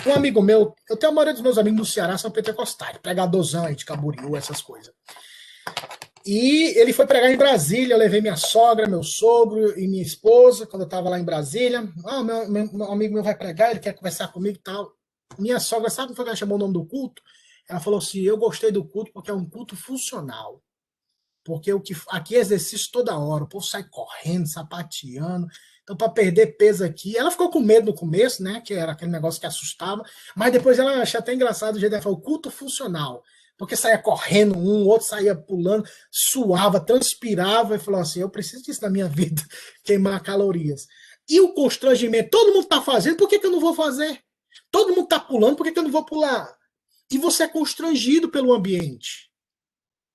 um amigo meu, eu tenho a maioria dos meus amigos no Ceará são pentecostais, pregadorzão aí de Camboriú, essas coisas. E ele foi pregar em Brasília, eu levei minha sogra, meu sogro e minha esposa, quando eu estava lá em Brasília. Meu amigo meu vai pregar, ele quer conversar comigo e tal. Minha sogra, sabe como foi que ela chamou o nome do culto? Ela falou assim, eu gostei do culto porque é um culto funcional. Porque aqui é exercício toda hora, o povo sai correndo, sapateando. Então, para perder peso aqui, ela ficou com medo no começo, né? Que era aquele negócio que assustava, mas depois ela achou até engraçado o jeito dela falar, o culto funcional. Porque saía correndo o outro saía pulando, suava, transpirava e falou assim: eu preciso disso na minha vida, queimar calorias. E o constrangimento, todo mundo está fazendo, por que eu não vou fazer? Todo mundo está pulando, por que eu não vou pular? E você é constrangido pelo ambiente.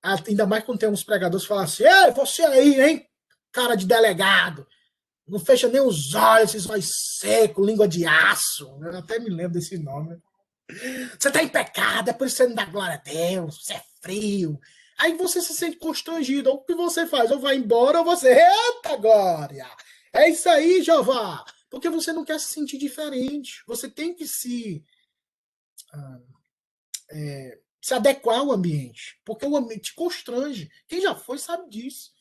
Ainda mais quando tem uns pregadores que falam assim: ei, você aí, hein, cara de delegado, não fecha nem os olhos, esses olhos secos, língua de aço. Eu até me lembro desse nome. Você está em pecado, é por isso que você não dá glória a Deus, você é frio. Aí você se sente constrangido. O que você faz? Ou vai embora, ou você... Eita, glória! É isso aí, Jeová! Porque você não quer se sentir diferente. Você tem que se adequar ao ambiente. Porque o ambiente te constrange. Quem já foi sabe disso.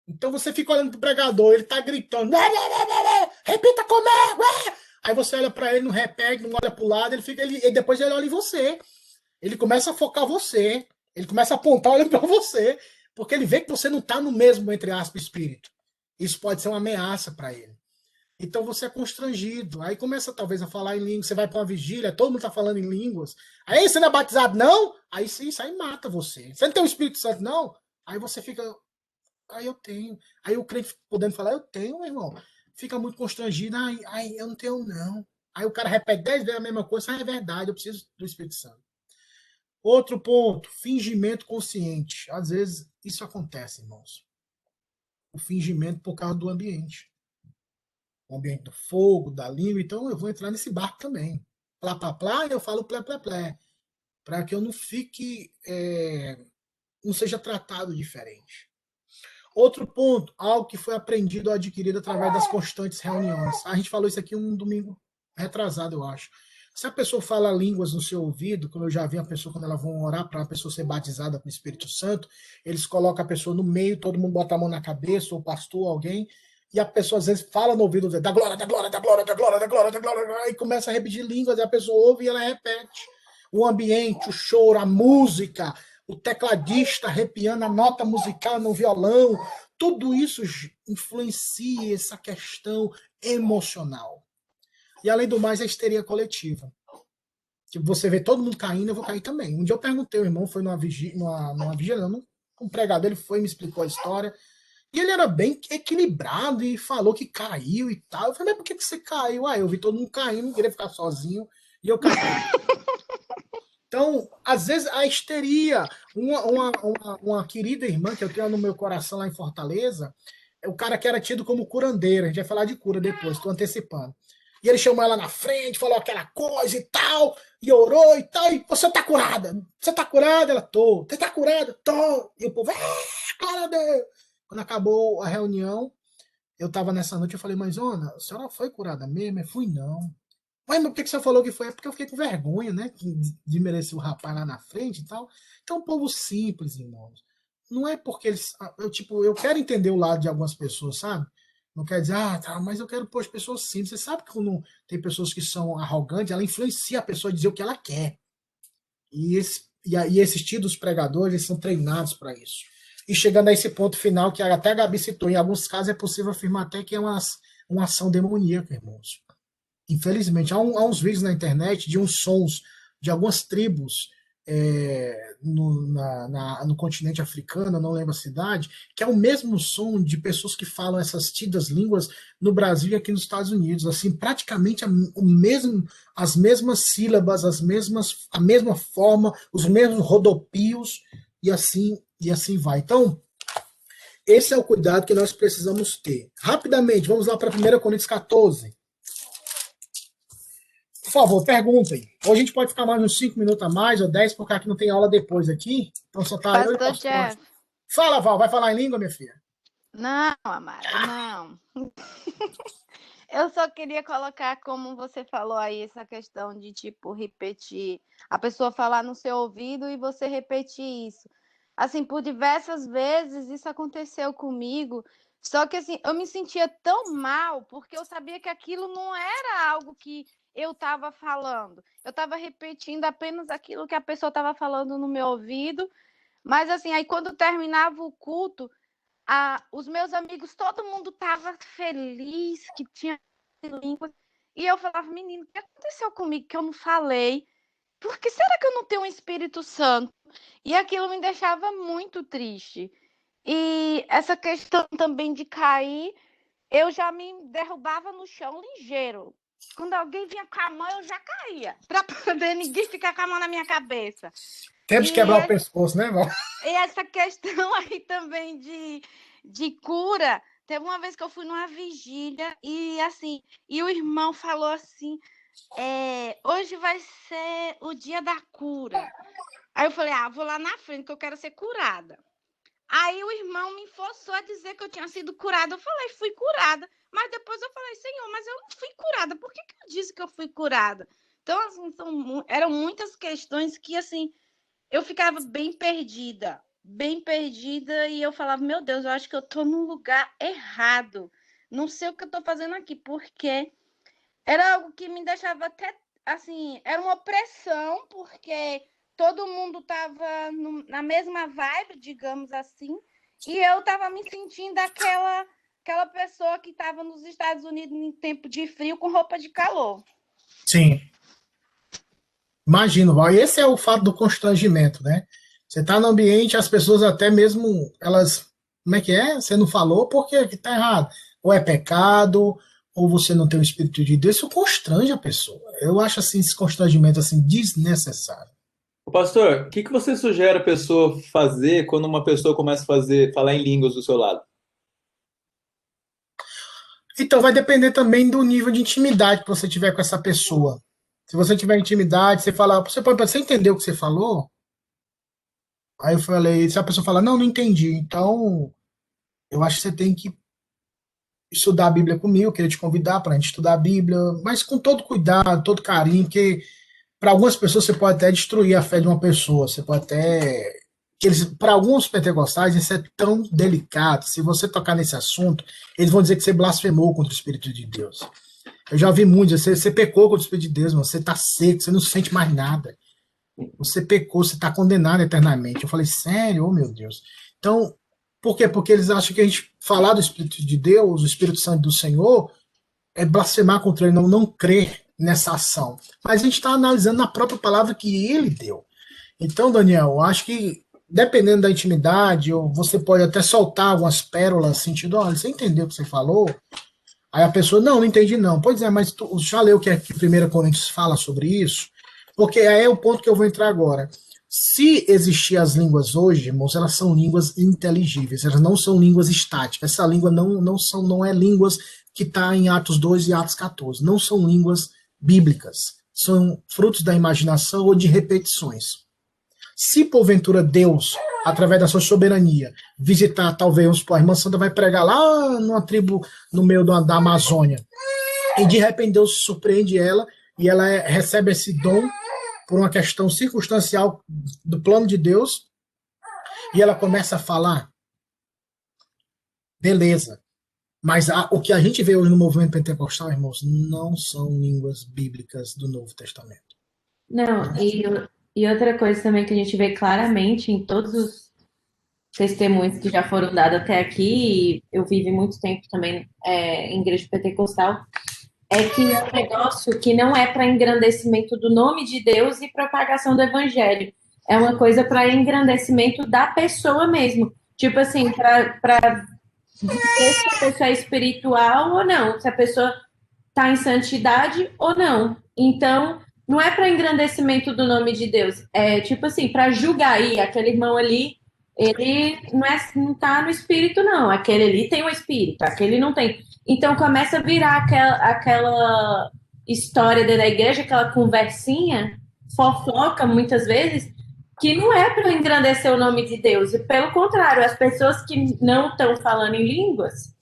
Então você fica olhando pro pregador, ele tá gritando, repita comigo! Aí você olha para ele, não repete, não olha pro lado, e depois ele olha em você. Ele começa a focar você. Ele começa a apontar olhando para você. Porque ele vê que você não está no mesmo, entre aspas, espírito. Isso pode ser uma ameaça para ele. Então você é constrangido. Aí começa talvez a falar em línguas. Você vai para uma vigília, todo mundo está falando em línguas. Aí você não é batizado, não? Aí sim, isso aí mata você. Você não tem o Espírito Santo, não? Aí você fica. Aí eu tenho. Aí o crente podendo falar, eu tenho, meu irmão. Fica muito constrangido. Ai, eu não tenho, não. Aí o cara repete 10 vezes a mesma coisa. Ah, é verdade, eu preciso do Espírito Santo. Outro ponto, fingimento consciente. Às vezes isso acontece, irmãos. O fingimento por causa do ambiente. O ambiente do fogo, da língua. Então eu vou entrar nesse barco também. Plá, plá, plá, eu falo plé, plé, plé. Para que eu não fique, não seja tratado diferente. Outro ponto, algo que foi aprendido ou adquirido através das constantes reuniões. A gente falou isso aqui um domingo retrasado, eu acho. Se a pessoa fala línguas no seu ouvido, como eu já vi a pessoa quando ela vão orar para a pessoa ser batizada com o Espírito Santo, eles colocam a pessoa no meio, todo mundo bota a mão na cabeça, ou o pastor, alguém, e a pessoa às vezes fala no ouvido da glória, da glória, da glória, da glória, da glória, da glória, e começa a repetir línguas, e a pessoa ouve e ela repete. O ambiente, o choro, a música, o tecladista arrepiando a nota musical no violão, tudo isso influencia essa questão emocional. E além do mais, a histeria coletiva. Tipo, você vê todo mundo caindo, eu vou cair também. Um dia eu perguntei, o irmão foi numa vigília, um pregador, ele foi e me explicou a história. E ele era bem equilibrado e falou que caiu e tal. Eu falei, mas por que você caiu? Eu vi todo mundo caindo, não queria ficar sozinho, e eu caí. Então, às vezes, a histeria. Uma querida irmã que eu tenho no meu coração lá em Fortaleza, é o cara que era tido como curandeiro. A gente vai falar de cura depois, estou antecipando. E ele chamou ela na frente, falou aquela coisa e tal, e orou e tal, e você tá curada? Você tá curada? Ela, tô. Você tá curada? Tô. E o povo, glória a Deus. Quando acabou a reunião, eu tava nessa noite, eu falei, mas, Ona, a senhora foi curada mesmo? Eu fui, não. Mas por que você falou que foi? É porque eu fiquei com vergonha, né? De merecer o rapaz lá na frente e tal. Então, um povo simples, irmãos. Não é porque eles. Eu quero entender o lado de algumas pessoas, sabe? Não quer dizer, tá, mas eu quero pôr as pessoas simples. Você sabe que quando tem pessoas que são arrogantes, ela influencia a pessoa a dizer o que ela quer. E esses títulos pregadores, eles são treinados para isso. E chegando a esse ponto final, que até a Gabi citou, em alguns casos é possível afirmar até que é uma ação demoníaca, irmãos. Infelizmente, há uns vídeos na internet de uns sons de algumas tribos no continente africano, não lembro a cidade, que é o mesmo som de pessoas que falam essas tidas línguas no Brasil e aqui nos Estados Unidos. Assim, praticamente as mesmas sílabas, a mesma forma, os mesmos rodopios, e assim vai. Então, esse é o cuidado que nós precisamos ter. Rapidamente, vamos lá para 1 Coríntios 14. Por favor, perguntem. Ou a gente pode ficar mais uns 5 minutos a mais, ou 10, porque aqui não tem aula depois aqui. Então só tá eu e o
Pastor
pastor.
Jeff.
Fala, Val, vai falar em língua, minha filha?
Não, amada, não. Eu só queria colocar, como você falou aí, essa questão de, tipo, repetir. A pessoa falar no seu ouvido e você repetir isso. Assim, por diversas vezes isso aconteceu comigo. Só que, assim, eu me sentia tão mal, porque eu sabia que aquilo não era algo que eu estava falando. Eu estava repetindo apenas aquilo que a pessoa estava falando no meu ouvido. Mas, assim, aí quando terminava o culto, os meus amigos, todo mundo estava feliz que tinha língua. E eu falava, menino, o que aconteceu comigo que eu não falei? Por que será que eu não tenho um Espírito Santo? E aquilo me deixava muito triste. E essa questão também de cair, eu já me derrubava no chão ligeiro. Quando alguém vinha com a mão, eu já caía, para poder ninguém ficar com a mão na minha cabeça.
Temos de quebrar o pescoço, né, Val?
E essa questão aí também de cura, teve uma vez que eu fui numa vigília e assim, e o irmão falou assim, hoje vai ser o dia da cura. Aí eu falei, vou lá na frente que eu quero ser curada. Aí o irmão me forçou a dizer que eu tinha sido curada. Eu falei, fui curada. Mas depois eu falei, Senhor, mas eu não fui curada. Por que eu disse que eu fui curada? Então, assim, eram muitas questões que, assim, eu ficava bem perdida, e eu falava, meu Deus, eu acho que eu estou num lugar errado. Não sei o que eu estou fazendo aqui, porque era algo que me deixava até, assim, era uma pressão, porque todo mundo estava na mesma vibe, digamos assim, e eu estava me sentindo aquela pessoa que estava nos Estados Unidos em tempo de frio com roupa de calor.
Sim. Imagino, Val. E esse é o fato do constrangimento, né? Você está no ambiente, as pessoas até mesmo, elas, como é que é? Você não falou porque que tá errado. Ou é pecado, ou você não tem o Espírito de Deus, isso constrange a pessoa. Eu acho assim, esse constrangimento assim, desnecessário.
Ô, pastor, o que que você sugere a pessoa fazer quando uma pessoa começa a falar em línguas do seu lado?
Então vai depender também do nível de intimidade que você tiver com essa pessoa. Se você tiver intimidade, você fala, você entendeu o que você falou? Aí eu falei, se a pessoa fala, não, não entendi. Então, eu acho que você tem que estudar a Bíblia comigo, eu queria te convidar para a gente estudar a Bíblia, mas com todo cuidado, todo carinho, porque para algumas pessoas você pode até destruir a fé de uma pessoa, você pode até. Para alguns pentecostais isso é tão delicado, se você tocar nesse assunto, eles vão dizer que você blasfemou contra o Espírito de Deus. Eu já ouvi muito, você pecou contra o Espírito de Deus, mano, você está seco, você não sente mais nada. Você pecou, você está condenado eternamente. Eu falei, sério? Oh, meu Deus. Então, por quê? Porque eles acham que a gente falar do Espírito de Deus, o Espírito Santo do Senhor, é blasfemar contra ele, não crer nessa ação. Mas a gente está analisando na própria palavra que ele deu. Então, Daniel, eu acho que dependendo da intimidade, ou você pode até soltar algumas pérolas, sentido, olha, você entendeu o que você falou? Aí a pessoa, não entendi não. Pois é, mas tu já leu que aqui 1 Coríntios fala sobre isso? Porque aí é o ponto que eu vou entrar agora. Se existir as línguas hoje, irmãos, elas são línguas inteligíveis, elas não são línguas estáticas. Essa língua não é línguas que está em Atos 2 e Atos 14. Não são línguas bíblicas. São frutos da imaginação ou de repetições. Se porventura Deus, através da sua soberania, visitar, talvez, a irmã Santa vai pregar lá numa tribo no meio da Amazônia, e de repente Deus surpreende ela, e ela recebe esse dom por uma questão circunstancial do plano de Deus, e ela começa a falar, beleza. Mas o que a gente vê hoje no movimento pentecostal, irmãos, não são línguas bíblicas do Novo Testamento.
Não, e outra coisa também que a gente vê claramente em todos os testemunhos que já foram dados até aqui, e eu vivi muito tempo também em igreja pentecostal, é que é um negócio que não é para engrandecimento do nome de Deus e propagação do evangelho. É uma coisa para engrandecimento da pessoa mesmo. Tipo assim, para ver se a pessoa é espiritual ou não, se a pessoa está em santidade ou não. Então, não é para engrandecimento do nome de Deus. É tipo assim, para julgar aí, aquele irmão ali, ele não está no espírito, não. Aquele ali tem o espírito, aquele não tem. Então começa a virar aquela história dentro da igreja, aquela conversinha, fofoca muitas vezes, que não é para engrandecer o nome de Deus. E pelo contrário, as pessoas que não estão falando em línguas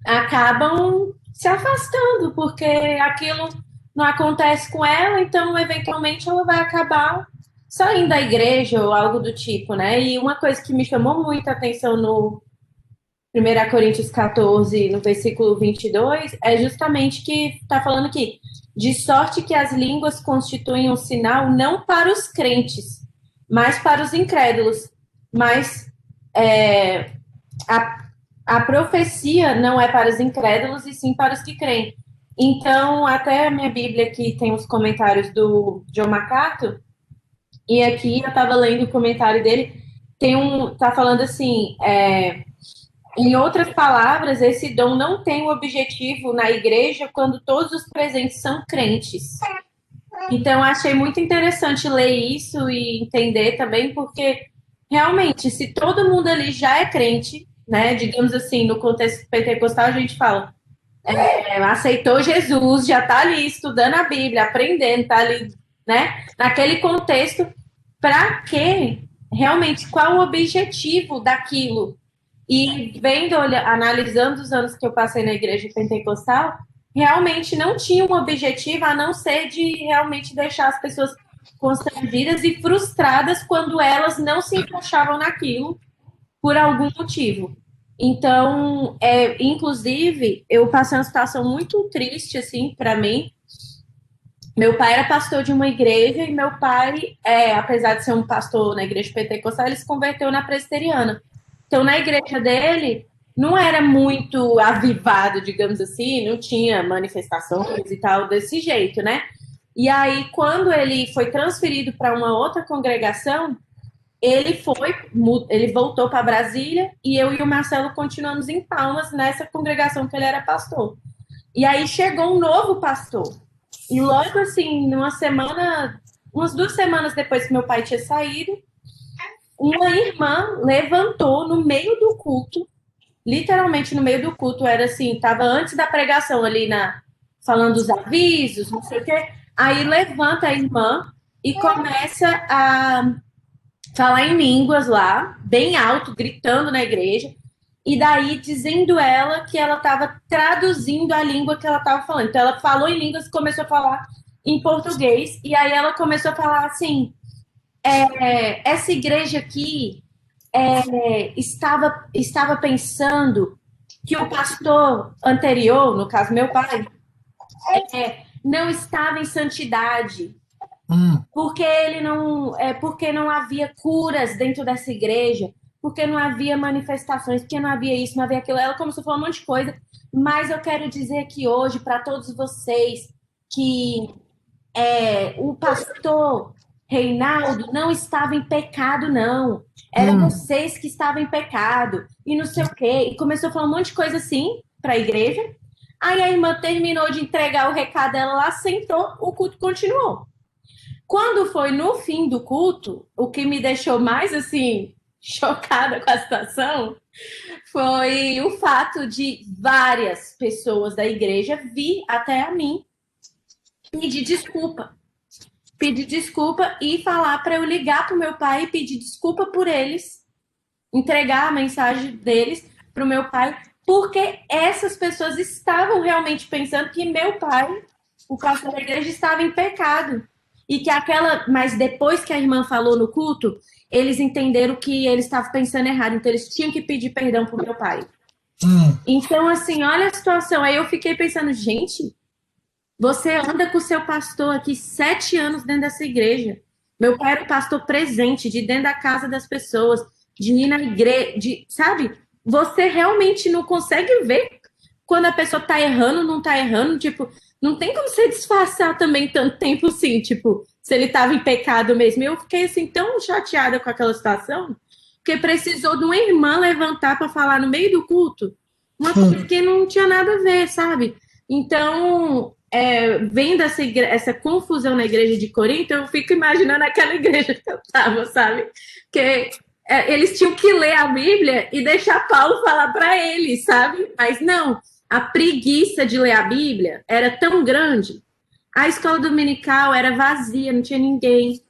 acabam se afastando, porque aquilo não acontece com ela, então eventualmente ela vai acabar saindo da igreja ou algo do tipo, né? E uma coisa que me chamou muita atenção no 1 Coríntios 14, no versículo 22, é justamente que está falando aqui, de sorte que as línguas constituem um sinal não para os crentes, mas para os incrédulos. Mas a profecia não é para os incrédulos, e sim para os que creem. Então, até a minha Bíblia aqui tem os comentários do John MacArthur, e aqui eu estava lendo o comentário dele, tá falando assim, em outras palavras, esse dom não tem o objetivo na igreja quando todos os presentes são crentes. Então, achei muito interessante ler isso e entender também, porque realmente, se todo mundo ali já é crente, né, digamos assim, no contexto pentecostal, a gente fala, aceitou Jesus, já está ali estudando a Bíblia, aprendendo, está ali, né, naquele contexto, para quê? Realmente, qual o objetivo daquilo? E analisando os anos que eu passei na igreja pentecostal, realmente não tinha um objetivo a não ser de realmente deixar as pessoas constrangidas e frustradas quando elas não se encaixavam naquilo por algum motivo. Então, inclusive, eu passei uma situação muito triste, assim, para mim, Meu pai era pastor de uma igreja e meu pai, apesar de ser um pastor na igreja pentecostal, ele se converteu na presbiteriana. Então, na igreja dele, não era muito avivado, digamos assim, não tinha manifestações e tal desse jeito, né? E aí, quando ele foi transferido para uma outra congregação, ele voltou para Brasília e eu e o Marcelo continuamos em Palmas nessa congregação que ele era pastor. E aí chegou um novo pastor. E logo assim, umas 2 semanas depois que meu pai tinha saído, uma irmã levantou no meio do culto, literalmente no meio do culto, era assim, estava antes da pregação ali falando os avisos, não sei o quê. Aí levanta a irmã e começa a falar em línguas lá, bem alto, gritando na igreja. E daí dizendo ela que ela estava traduzindo a língua que ela estava falando. Então ela falou em línguas e começou a falar em português. E aí ela começou a falar assim: essa igreja aqui estava pensando que o pastor anterior, no caso meu pai, não estava em santidade. Porque não havia curas dentro dessa igreja, porque não havia manifestações, porque não havia isso, não havia aquilo. Ela começou a falar um monte de coisa, mas eu quero dizer aqui hoje para todos vocês que o pastor Reinaldo não estava em pecado, não. Eram vocês que estavam em pecado, e não sei o quê. E começou a falar um monte de coisa assim para a igreja. Aí a irmã terminou de entregar o recado dela lá, sentou, o culto continuou. Quando foi no fim do culto, o que me deixou mais, assim, chocada com a situação foi o fato de várias pessoas da igreja vir até a mim pedir desculpa. Pedir desculpa e falar para eu ligar para o meu pai e pedir desculpa por eles, entregar a mensagem deles para o meu pai, porque essas pessoas estavam realmente pensando que meu pai, o pastor da igreja, estava em pecado. E que mas depois que a irmã falou no culto, eles entenderam que eles estavam pensando errado, então eles tinham que pedir perdão pro meu pai. Então, assim, olha a situação. Aí eu fiquei pensando, gente, você anda com o seu pastor aqui 7 anos dentro dessa igreja. Meu pai era o pastor presente, de dentro da casa das pessoas, de ir na igreja, sabe? Você realmente não consegue ver quando a pessoa tá errando, não tá errando, tipo, não tem como você disfarçar também tanto tempo assim, tipo, se ele tava em pecado mesmo. Eu fiquei assim tão chateada com aquela situação, porque precisou de uma irmã levantar para falar no meio do culto uma coisa que não tinha nada a ver, sabe? Então, vendo essa confusão na igreja de Corinto, eu fico imaginando aquela igreja que eu tava, sabe? Porque eles tinham que ler a Bíblia e deixar Paulo falar para eles, sabe? Mas não, a preguiça de ler a Bíblia era tão grande. A escola dominical era vazia, não tinha ninguém.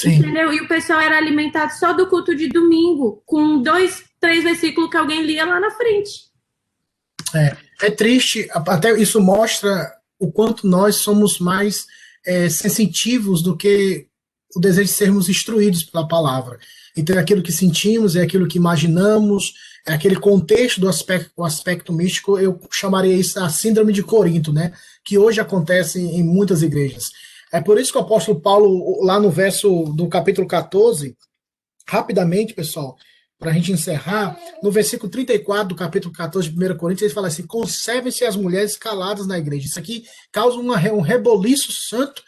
Sim. Entendeu? E o pessoal era alimentado só do culto de domingo, com 2, 3 versículos que alguém lia lá na frente.
É triste, até isso mostra o quanto nós somos mais sensitivos do que o desejo de sermos instruídos pela palavra. Então, é aquilo que sentimos, é aquilo que imaginamos, é aquele contexto do aspecto místico, eu chamaria isso a síndrome de Corinto, né? Que hoje acontece em muitas igrejas. É por isso que o apóstolo Paulo, lá no verso do capítulo 14, rapidamente, pessoal, para a gente encerrar, no versículo 34 do capítulo 14 de 1 Coríntios, ele fala assim: conservem-se as mulheres caladas na igreja. Isso aqui causa um reboliço santo.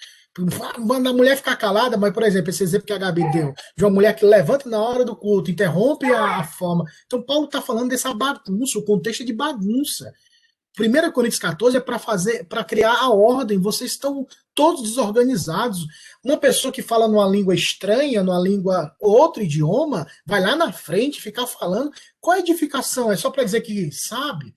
Manda a mulher ficar calada, mas, por exemplo, esse exemplo que a Gabi deu, de uma mulher que levanta na hora do culto, interrompe a forma. Então, Paulo está falando dessa bagunça, o contexto é de bagunça. 1 Coríntios 14 é para criar a ordem. Vocês estão todos desorganizados. Uma pessoa que fala numa língua estranha, numa língua, outro idioma, vai lá na frente ficar falando. Qual a edificação? É só para dizer que sabe?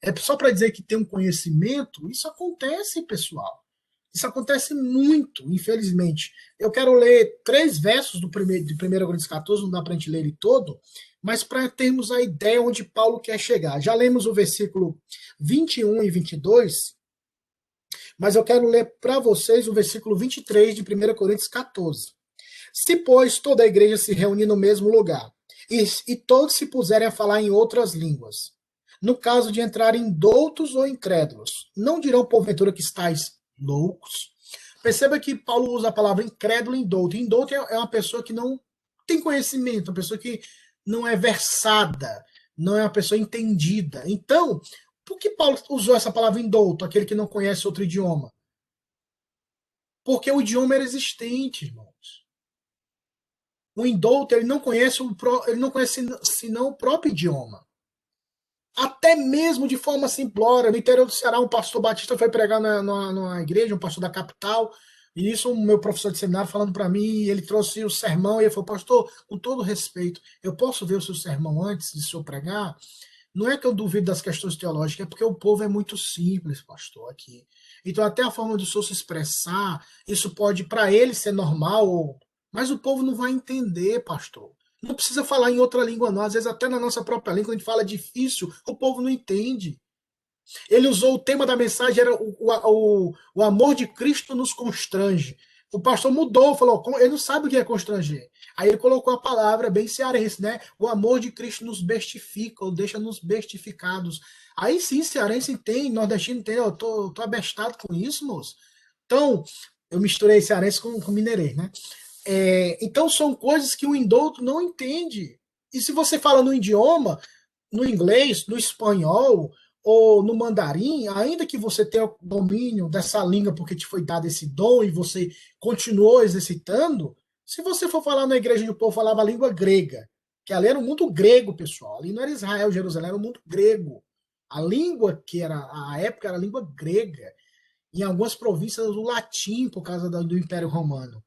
É só para dizer que tem um conhecimento? Isso acontece, pessoal. Isso acontece muito, infelizmente. Eu quero ler 3 versos de 1 Coríntios 14, não dá para a gente ler ele todo, mas para termos a ideia onde Paulo quer chegar. Já lemos o versículo 21 e 22, mas eu quero ler para vocês o versículo 23 de 1 Coríntios 14. Se, pois, toda a igreja se reunir no mesmo lugar, e todos se puserem a falar em outras línguas, no caso de entrarem doutos ou incrédulos, não dirão porventura que estáis loucos? Perceba que Paulo usa a palavra incrédulo e indouto. Indouto é uma pessoa que não tem conhecimento, uma pessoa que não é versada, não é uma pessoa entendida. Então, por que Paulo usou essa palavra indouto, aquele que não conhece outro idioma? Porque o idioma era existente, irmãos. O indouto, ele não conhece senão o próprio idioma. Até mesmo de forma simplória. No interior do Ceará, um pastor batista foi pregar numa igreja, um pastor da capital, e isso o meu professor de seminário falando para mim, ele trouxe o sermão, e ele falou, pastor, com todo respeito, eu posso ver o seu sermão antes de o senhor pregar? Não é que eu duvido das questões teológicas, é porque o povo é muito simples, pastor, aqui. Então, até a forma do senhor se expressar, isso pode, para ele, ser normal, mas o povo não vai entender, pastor. Não precisa falar em outra língua, não. Às vezes, até na nossa própria língua, a gente fala difícil, o povo não entende. Ele usou o tema da mensagem, era o amor de Cristo nos constrange. O pastor mudou, falou, ele não sabe o que é constranger. Aí ele colocou a palavra bem cearense, né? O amor de Cristo nos bestifica, ou deixa-nos bestificados. Aí sim, cearense entende, nordestino entende, eu tô abestado com isso, moço. Então, eu misturei cearense com mineirês, né? Então, são coisas que o indouto não entende. E se você fala no idioma, no inglês, no espanhol, ou no mandarim, ainda que você tenha o domínio dessa língua porque te foi dado esse dom e você continuou exercitando, se você for falar na igreja onde o povo falava a língua grega, que ali era o mundo grego, pessoal, ali não era Israel, Jerusalém, era o mundo grego. A língua que era, a época era a língua grega. Em algumas províncias o latim, por causa do Império Romano.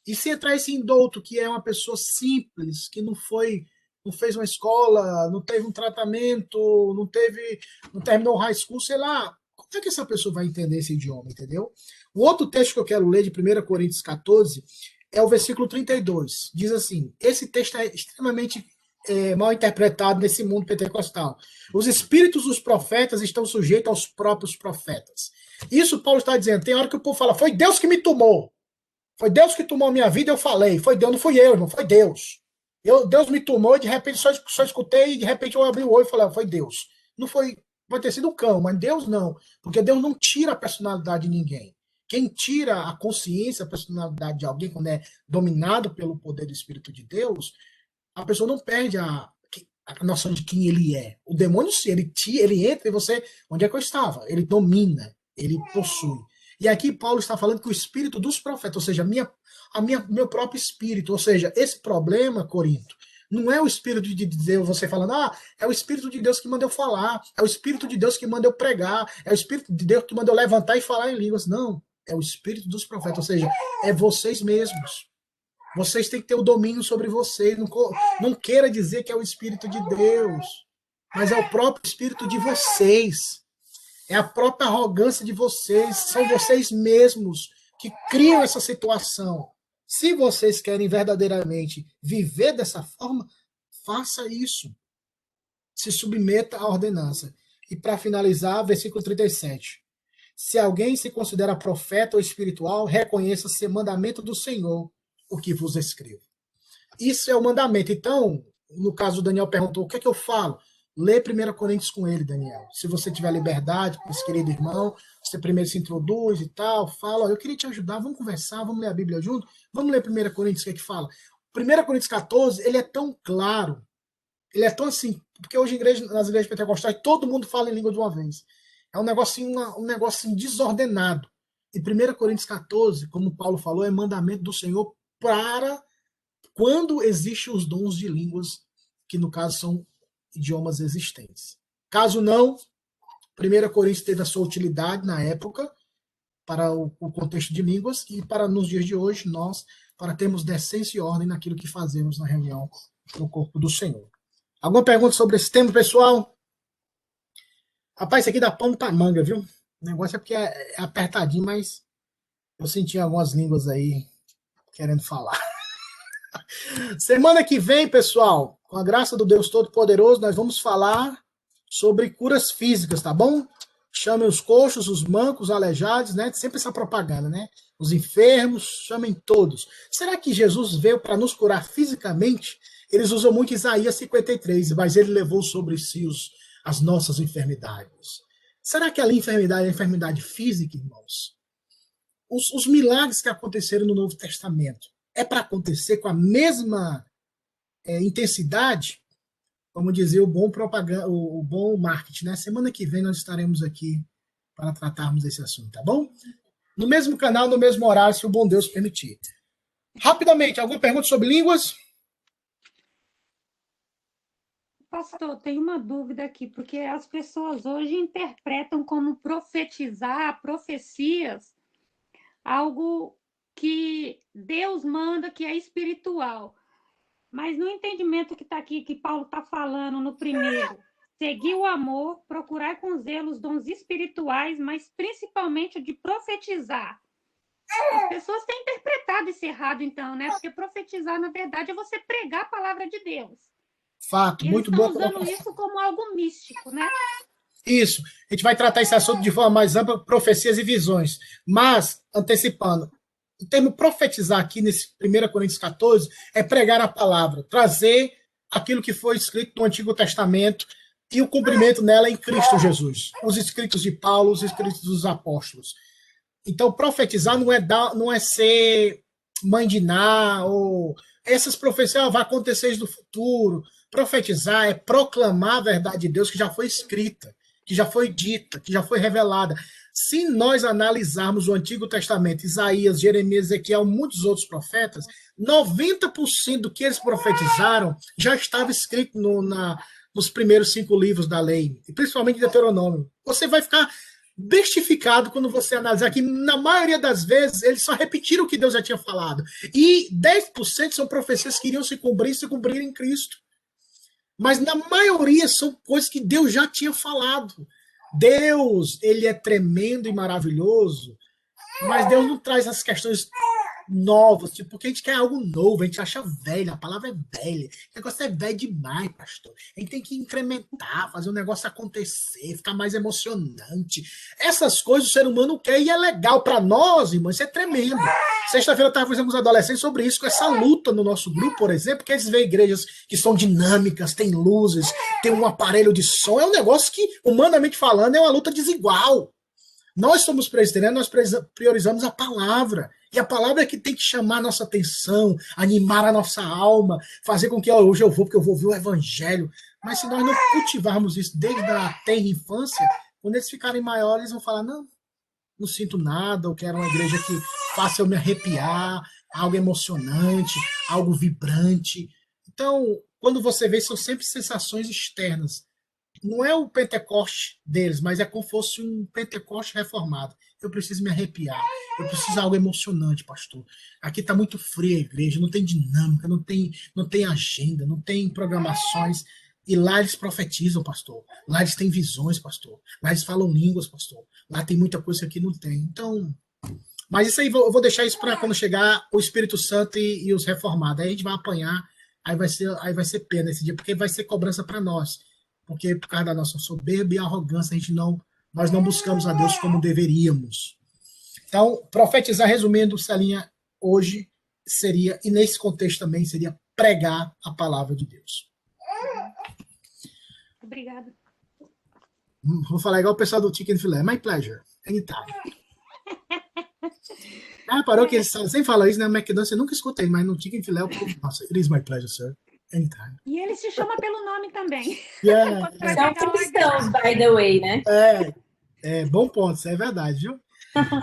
E se entrar esse indouto, que é uma pessoa simples, que não fez uma escola, não teve um tratamento, não terminou o high school, sei lá, como é que essa pessoa vai entender esse idioma, entendeu? O outro texto que eu quero ler, de 1 Coríntios 14, é o versículo 32. Diz assim, esse texto é extremamente mal interpretado nesse mundo pentecostal. Os espíritos dos profetas estão sujeitos aos próprios profetas. Isso Paulo está dizendo. Tem hora que o povo fala, foi Deus que me tomou. Foi Deus que tomou a minha vida, eu falei. Foi Deus, não fui eu, irmão, foi Deus. Deus me tomou e de repente só escutei e de repente eu abri o olho e falei, foi Deus. Não foi, pode ter sido o cão, mas Deus não. Porque Deus não tira a personalidade de ninguém. Quem tira a consciência, a personalidade de alguém, quando é dominado pelo poder do Espírito de Deus, a pessoa não perde a noção de quem ele é. O demônio, sim, ele entra e você, onde é que eu estava? Ele domina, ele possui. E aqui Paulo está falando que o espírito dos profetas, ou seja, meu próprio espírito, ou seja, esse problema, Corinto, não é o espírito de Deus, você falando, é o espírito de Deus que manda eu falar, é o espírito de Deus que manda eu pregar, é o espírito de Deus que manda eu levantar e falar em línguas. Não, é o espírito dos profetas, ou seja, é vocês mesmos. Vocês têm que ter o domínio sobre vocês. Não queira dizer que é o Espírito de Deus, mas é o próprio Espírito de vocês. É a própria arrogância de vocês. São vocês mesmos que criam essa situação. Se vocês querem verdadeiramente viver dessa forma, faça isso. Se submeta à ordenança. E para finalizar, versículo 37. Se alguém se considera profeta ou espiritual, reconheça ser mandamento do Senhor o que vos escrevo. Isso é o mandamento. Então, no caso, o Daniel perguntou, o que é que eu falo? Lê 1 Coríntios com ele, Daniel. Se você tiver liberdade com esse querido irmão, você primeiro se introduz e tal, fala, eu queria te ajudar, vamos conversar, vamos ler a Bíblia junto, vamos ler 1 Coríntios, o que é que fala? 1 Coríntios 14, ele é tão claro, ele é tão assim, porque hoje nas igrejas pentecostais todo mundo fala em língua de uma vez. É um negocinho desordenado. E 1 Coríntios 14, como Paulo falou, é mandamento do Senhor para quando existem os dons de línguas, que no caso são idiomas existentes. Caso não, 1 Coríntios teve a sua utilidade na época para o contexto de línguas e para nos dias de hoje, nós, para termos decência e ordem naquilo que fazemos na reunião no corpo do Senhor. Alguma pergunta sobre esse tema, pessoal? Rapaz, isso aqui dá pano para manga, viu? O negócio é porque é apertadinho, mas eu senti algumas línguas aí querendo falar. Semana que vem, pessoal, com a graça do Deus Todo-Poderoso, nós vamos falar sobre curas físicas, tá bom? Chamem os coxos, os mancos, os aleijados, né? Sempre essa propaganda, né? Os enfermos, chamem todos. Será que Jesus veio para nos curar fisicamente? Eles usam muito Isaías 53, mas ele levou sobre si as nossas enfermidades. Será que ali enfermidade é enfermidade física, irmãos? os milagres que aconteceram no Novo Testamento é para acontecer com a mesma intensidade, como dizia o bom propaganda, o bom marketing, né? Semana que vem nós estaremos aqui para tratarmos desse assunto, tá bom? No mesmo canal, no mesmo horário, se o bom Deus permitir. Rapidamente, alguma pergunta sobre línguas?
Pastor, tem uma dúvida aqui, porque as pessoas hoje interpretam como profetizar, profecias, algo que Deus manda, que é espiritual. Mas no entendimento que está aqui, que Paulo está falando no primeiro, seguir o amor, procurar com zelo os dons espirituais, mas principalmente o de profetizar. As pessoas têm interpretado isso errado, então, né? Porque profetizar, na verdade, é você pregar a palavra de Deus.
Fato,
E eles
muito
estão
boa
usando
colocação.
isso como algo místico, né?
Isso. A gente vai tratar esse assunto de forma mais ampla, profecias e visões. Mas, antecipando, o termo profetizar aqui nesse 1 Coríntios 14 é pregar a palavra, trazer aquilo que foi escrito no Antigo Testamento e o cumprimento nela em Cristo Jesus. Os escritos de Paulo, os escritos dos apóstolos. Então, profetizar não é ser mãe de Ná, ou essas profecias vai acontecer isso no futuro. Profetizar é proclamar a verdade de Deus que já foi escrita, que já foi dita, que já foi revelada. Se nós analisarmos o Antigo Testamento, Isaías, Jeremias, Ezequiel, muitos outros profetas, 90% do que eles profetizaram já estava escrito nos primeiros 5 livros da lei, e principalmente Deuteronômio. Você vai ficar bestificado quando você analisar que, na maioria das vezes, eles só repetiram o que Deus já tinha falado. E 10% são profecias que iriam se cumprir em Cristo. Mas, na maioria, são coisas que Deus já tinha falado. Deus, ele é tremendo e maravilhoso, mas Deus não traz as questões novas, tipo, porque a gente quer algo novo, a gente acha velho, a palavra é velha, o negócio é velho demais, pastor. A gente tem que incrementar, fazer o negócio acontecer, ficar mais emocionante. Essas coisas o ser humano quer e é legal para nós, irmãos, isso é tremendo. Sexta-feira eu estava conversando com os adolescentes sobre isso, com essa luta no nosso grupo, por exemplo, que eles veem igrejas que são dinâmicas, tem luzes, tem um aparelho de som, é um negócio que, humanamente falando, é uma luta desigual. Nós somos presbiterianos, nós priorizamos a palavra. E a palavra é que tem que chamar a nossa atenção, animar a nossa alma, fazer com que hoje eu vou, porque eu vou ouvir o evangelho. Mas se nós não cultivarmos isso desde a tenra infância, quando eles ficarem maiores, eles vão falar, não sinto nada, eu quero uma igreja que faça eu me arrepiar, algo emocionante, algo vibrante. Então, quando você vê, são sempre sensações externas. Não é o Pentecoste deles, mas é como se fosse um Pentecoste reformado. Eu preciso me arrepiar, eu preciso de algo emocionante, pastor. Aqui está muito fria a igreja, não tem dinâmica, não tem agenda, não tem programações. E lá eles profetizam, pastor. Lá eles têm visões, pastor. Lá eles falam línguas, pastor. Lá tem muita coisa que aqui não tem. Então, mas isso aí eu vou deixar isso para quando chegar o Espírito Santo e os reformados. Aí a gente vai apanhar, aí vai ser pena esse dia, porque vai ser cobrança para nós. Porque por causa da nossa soberba e arrogância, nós não buscamos a Deus como deveríamos. Então, profetizar, resumindo, Celinha, hoje seria, e nesse contexto também, seria pregar a palavra de Deus.
Obrigada.
Vou falar igual o pessoal do Chicken Filé. My pleasure. Anytime. Reparou que eles sempre falam isso, né? No McDonald's, eu nunca escutei, mas no Chicken Filé, nossa, it is my pleasure, sir. Anytime.
E ele se chama pelo nome também.
Yeah,
São cristãos, by the way, né?
bom ponto, isso é verdade, viu?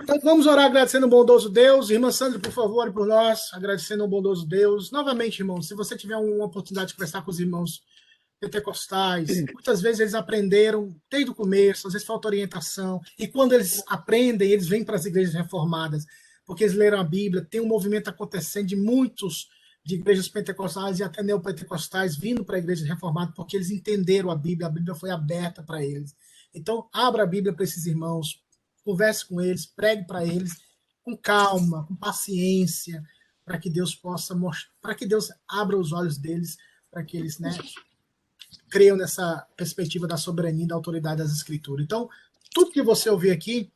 Então vamos orar agradecendo o bondoso Deus. Irmã Sandra, por favor, ore por nós, agradecendo o bondoso Deus. Novamente, irmão, se você tiver uma oportunidade de conversar com os irmãos pentecostais, muitas vezes eles aprenderam desde o começo, às vezes falta orientação, e quando eles aprendem, eles vêm para as igrejas reformadas, porque eles leram a Bíblia, tem um movimento acontecendo de muitos de igrejas pentecostais e até neopentecostais vindo para igrejas reformadas, porque eles entenderam a Bíblia foi aberta para eles. Então, abra a Bíblia para esses irmãos, converse com eles, pregue para eles, com calma, com paciência, para que Deus possa mostrar, para que Deus abra os olhos deles, para que eles, creiam nessa perspectiva da soberania e da autoridade das Escrituras. Então, tudo que você ouvir aqui,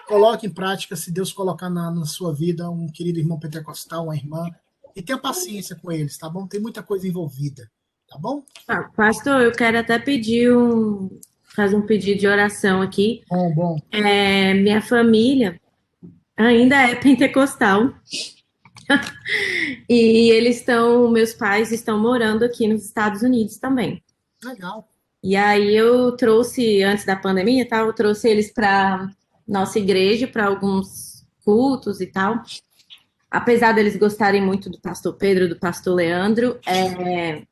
coloque em prática, se Deus colocar na sua vida um querido irmão pentecostal, uma irmã, e tenha paciência com eles, tá bom? Tem muita coisa envolvida, tá bom?
Pastor, eu quero até fazer um pedido de oração aqui.
Bom.
Minha família ainda é pentecostal. E meus pais estão morando aqui nos Estados Unidos também.
Legal.
E aí eu trouxe, antes da pandemia, tal, eu trouxe eles para nossa igreja, para alguns cultos e tal. Apesar deles gostarem muito do pastor Pedro, do pastor Leandro,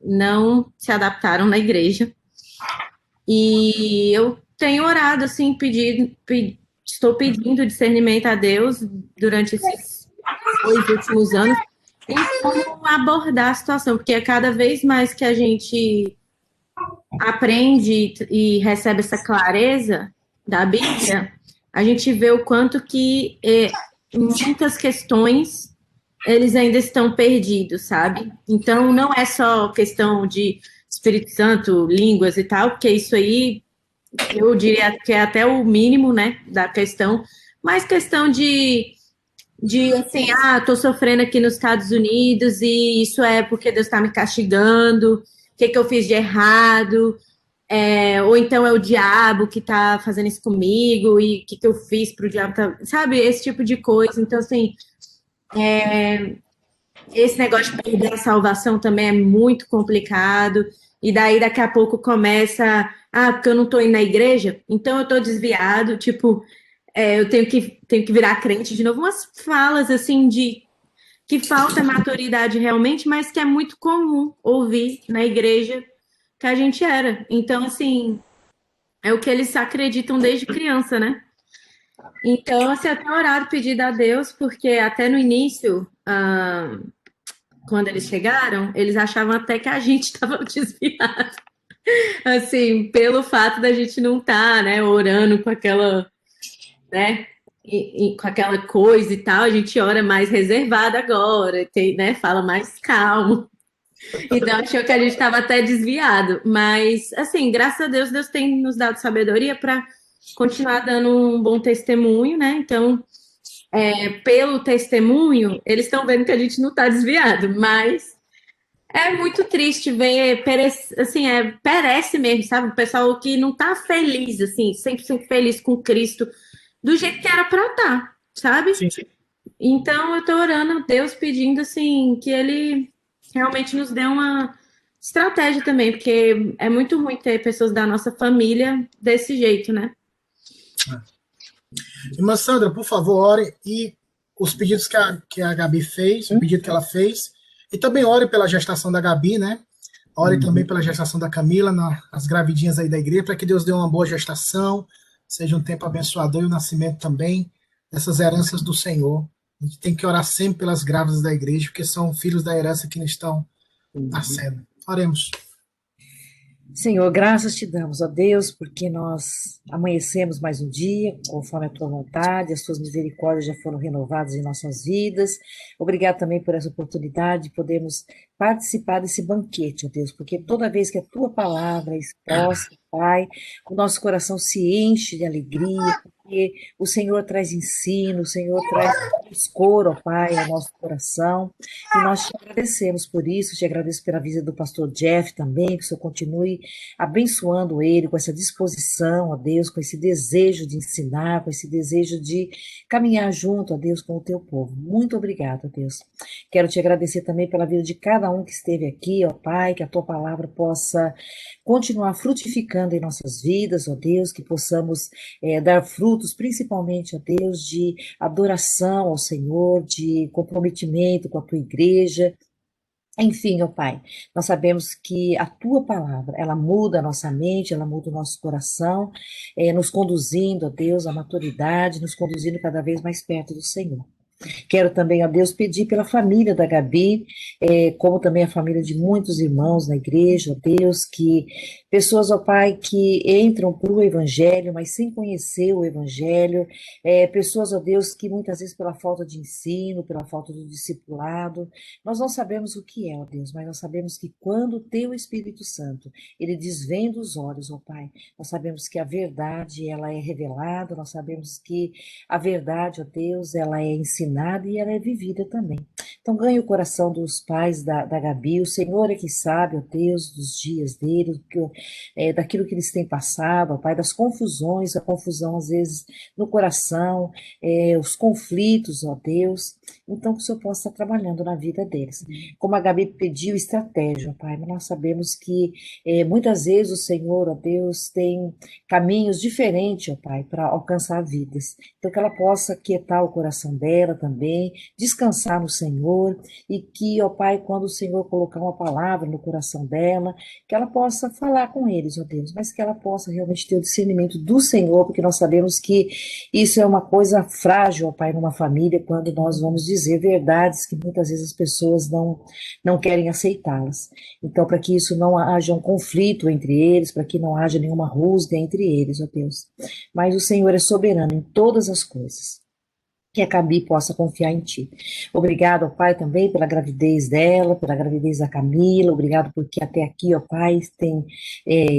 não se adaptaram na igreja. E eu tenho orado, assim, estou pedindo discernimento a Deus durante esses 2 últimos anos em como abordar a situação, porque cada vez mais que a gente aprende e recebe essa clareza da Bíblia, a gente vê o quanto que muitas questões eles ainda estão perdidos, sabe? Então, não é só questão de Espírito Santo, línguas e tal, porque isso aí eu diria que é até o mínimo, né, da questão, mas questão de assim, tô sofrendo aqui nos Estados Unidos e isso é porque Deus está me castigando, o que eu fiz de errado, ou então é o diabo que está fazendo isso comigo e o que eu fiz para o diabo, sabe, esse tipo de coisa. Então, assim, esse negócio de perder a salvação também é muito complicado. E daí, daqui a pouco, começa... porque eu não estou indo na igreja, então eu estou desviado. Tipo, eu tenho que virar crente de novo. Umas falas, assim, de que falta maturidade realmente, mas que é muito comum ouvir na igreja que a gente era. Então, assim, é o que eles acreditam desde criança, né? Então, assim, eu tenho orado, pedido a Deus, porque até no início... quando eles chegaram, eles achavam até que a gente estava desviado. Assim, pelo fato da gente não estar, né, orando com aquela, né, com aquela coisa e tal, a gente ora mais reservado agora, né, fala mais calmo. Então, achou que a gente estava até desviado. Mas, assim, graças a Deus, Deus tem nos dado sabedoria para continuar dando um bom testemunho, né? Então, pelo testemunho, eles estão vendo que a gente não está desviado, mas é muito triste ver, assim, perece mesmo, sabe? O pessoal que não tá feliz, assim, 100% feliz com Cristo, do jeito que era pra estar, sabe?
Sim, sim.
Então, eu tô orando a Deus, pedindo, assim, que Ele realmente nos dê uma estratégia também, porque é muito ruim ter pessoas da nossa família desse jeito, né?
Irmã Sandra, por favor, ore e os pedidos que a Gabi fez, o pedido que ela fez, e também ore pela gestação da Gabi, né? Ore também pela gestação da Camila, as gravidinhas aí da igreja, para que Deus dê uma boa gestação, seja um tempo abençoador e o nascimento também dessas heranças do Senhor. A gente tem que orar sempre pelas grávidas da igreja, porque são filhos da herança que estão nascendo. Oremos.
Senhor, graças te damos, ó Deus, porque nós amanhecemos mais um dia, conforme a tua vontade, as tuas misericórdias já foram renovadas em nossas vidas. Obrigado também por essa oportunidade de podermos participar desse banquete, ó Deus, porque toda vez que a tua palavra é exposta, Pai, o nosso coração se enche de alegria, porque o Senhor traz ensino, o Senhor traz escoro, ó Pai, ao nosso coração. E nós te agradecemos por isso, te agradeço pela vida do pastor Jeff também, que o Senhor continue abençoando ele com essa disposição, ó Deus, com esse desejo de ensinar, com esse desejo de caminhar junto, ó Deus, com o teu povo. Muito obrigado, ó Deus. Quero te agradecer também pela vida de cada um que esteve aqui, ó Pai, que a tua palavra possa continuar frutificando em nossas vidas, ó Deus, que possamos dar frutos, principalmente, ó Deus, de adoração ao Senhor, de comprometimento com a tua igreja. Enfim, ó Pai, nós sabemos que a tua palavra, ela muda a nossa mente, ela muda o nosso coração, nos conduzindo, ó Deus, à maturidade, nos conduzindo cada vez mais perto do Senhor. Quero também, ó Deus, pedir pela família da Gabi, como também a família de muitos irmãos na igreja, ó Deus, que pessoas, ó Pai, que entram para o Evangelho, mas sem conhecer o Evangelho, pessoas, ó Deus, que muitas vezes pela falta de ensino, pela falta do discipulado, nós não sabemos o que é, ó Deus, mas nós sabemos que quando o teu Espírito Santo, ele desvenda os olhos, ó Pai, nós sabemos que a verdade, ela é revelada, nós sabemos que a verdade, ó Deus, ela é ensinada, ensinada e ela é vivida também. Então, ganhe o coração dos pais da Gabi. O Senhor é que sabe, ó Deus, dos dias deles, daquilo que eles têm passado, ó Pai, das confusões, a confusão às vezes no coração, os conflitos, ó Deus. Então, que o Senhor possa estar trabalhando na vida deles. Como a Gabi pediu estratégia, ó Pai, mas nós sabemos que muitas vezes o Senhor, ó Deus, tem caminhos diferentes, ó Pai, para alcançar vidas. Então, que ela possa quietar o coração dela também, descansar no Senhor, e que, ó Pai, quando o Senhor colocar uma palavra no coração dela, que ela possa falar com eles, ó Deus, mas que ela possa realmente ter o discernimento do Senhor, porque nós sabemos que isso é uma coisa frágil, ó Pai, numa família, quando nós vamos dizer verdades que muitas vezes as pessoas não querem aceitá-las. Então, para que isso não haja um conflito entre eles, para que não haja nenhuma rusga entre eles, ó Deus. Mas o Senhor é soberano em todas as coisas. Que a Gabi possa confiar em Ti. Obrigado, ó Pai, também pela gravidez dela, pela gravidez da Camila, obrigado porque até aqui, ó Pai, tem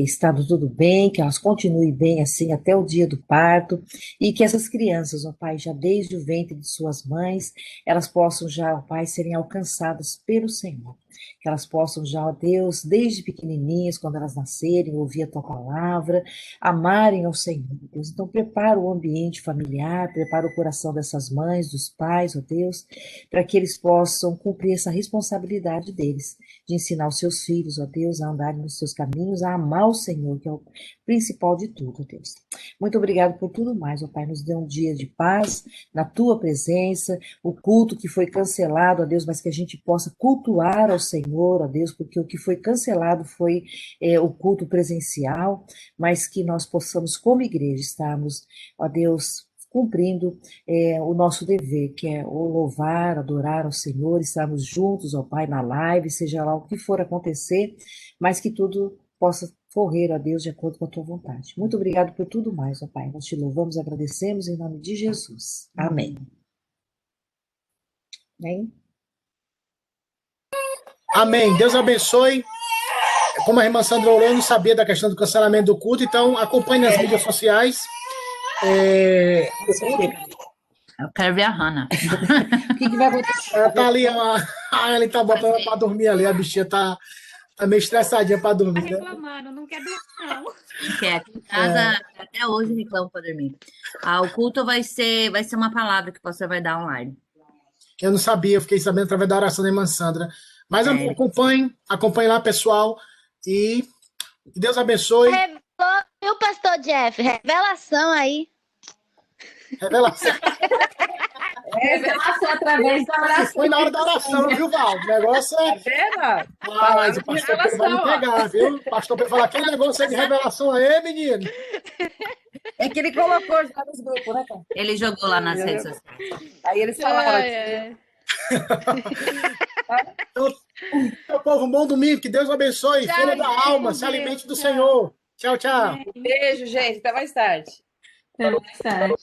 estado tudo bem, que elas continuem bem assim até o dia do parto, e que essas crianças, ó Pai, já desde o ventre de suas mães, elas possam já, ó Pai, serem alcançadas pelo Senhor. Que elas possam já, ó Deus, desde pequenininhas, quando elas nascerem, ouvir a Tua palavra, amarem ao Senhor, Deus. Então, prepara o ambiente familiar, prepara o coração dessas mães, dos pais, ó Deus, para que eles possam cumprir essa responsabilidade deles, de ensinar os seus filhos, ó Deus, a andarem nos seus caminhos, a amar o Senhor, que é o principal de tudo, ó Deus. Muito obrigado por tudo mais, ó Pai. Nos dê um dia de paz, na Tua presença, o culto que foi cancelado, ó Deus, mas que a gente possa cultuar ao Senhor, ó Deus, porque o que foi cancelado foi o culto presencial, mas que nós possamos, como igreja, estarmos, ó Deus, cumprindo o nosso dever, que é o louvar, adorar ao Senhor, estarmos juntos, ó Pai, na live, seja lá o que for acontecer, mas que tudo possa correr, ó Deus, de acordo com a Tua vontade. Muito obrigado por tudo mais, ó Pai. Nós te louvamos, agradecemos em nome de Jesus. Amém. Amém.
Amém. Deus abençoe. Como a irmã Sandra orou, eu não sabia da questão do cancelamento do culto, então acompanhe nas mídias sociais.
Eu quero ver a Hannah.
O que vai acontecer?
Ela tá ali, ela tá botando ela para dormir ali, a bichinha tá meio estressadinha para dormir, né?
Reclamando, não quer dormir, não.
Que aqui em casa, até hoje reclamo para dormir. O culto vai ser uma palavra que você vai dar online.
Eu não sabia, eu fiquei sabendo através da oração da irmã Sandra. Mas acompanhe lá, pessoal, e que Deus abençoe.
Revelou, viu, pastor Jeff? Revelação aí.
Revelação.
Revelação através da oração.
Foi na hora da oração, viu, Val? O negócio é.
Vendo?
Mas o pastor Pedro vai me pegar, viu? O pastor Pedro falar, aquele negócio aí de revelação aí, menino.
É que ele colocou já nos grupos, né, cara?
Ele jogou lá nas redes sociais.
Aí eles falaram aqui.
Então, meu povo, um bom domingo, que Deus abençoe.
Tchau,
Filho da alma,
gente.
se alimente do
Tchau.
Senhor. Tchau, tchau.
Beijo, gente. Até mais tarde.
Até mais tarde.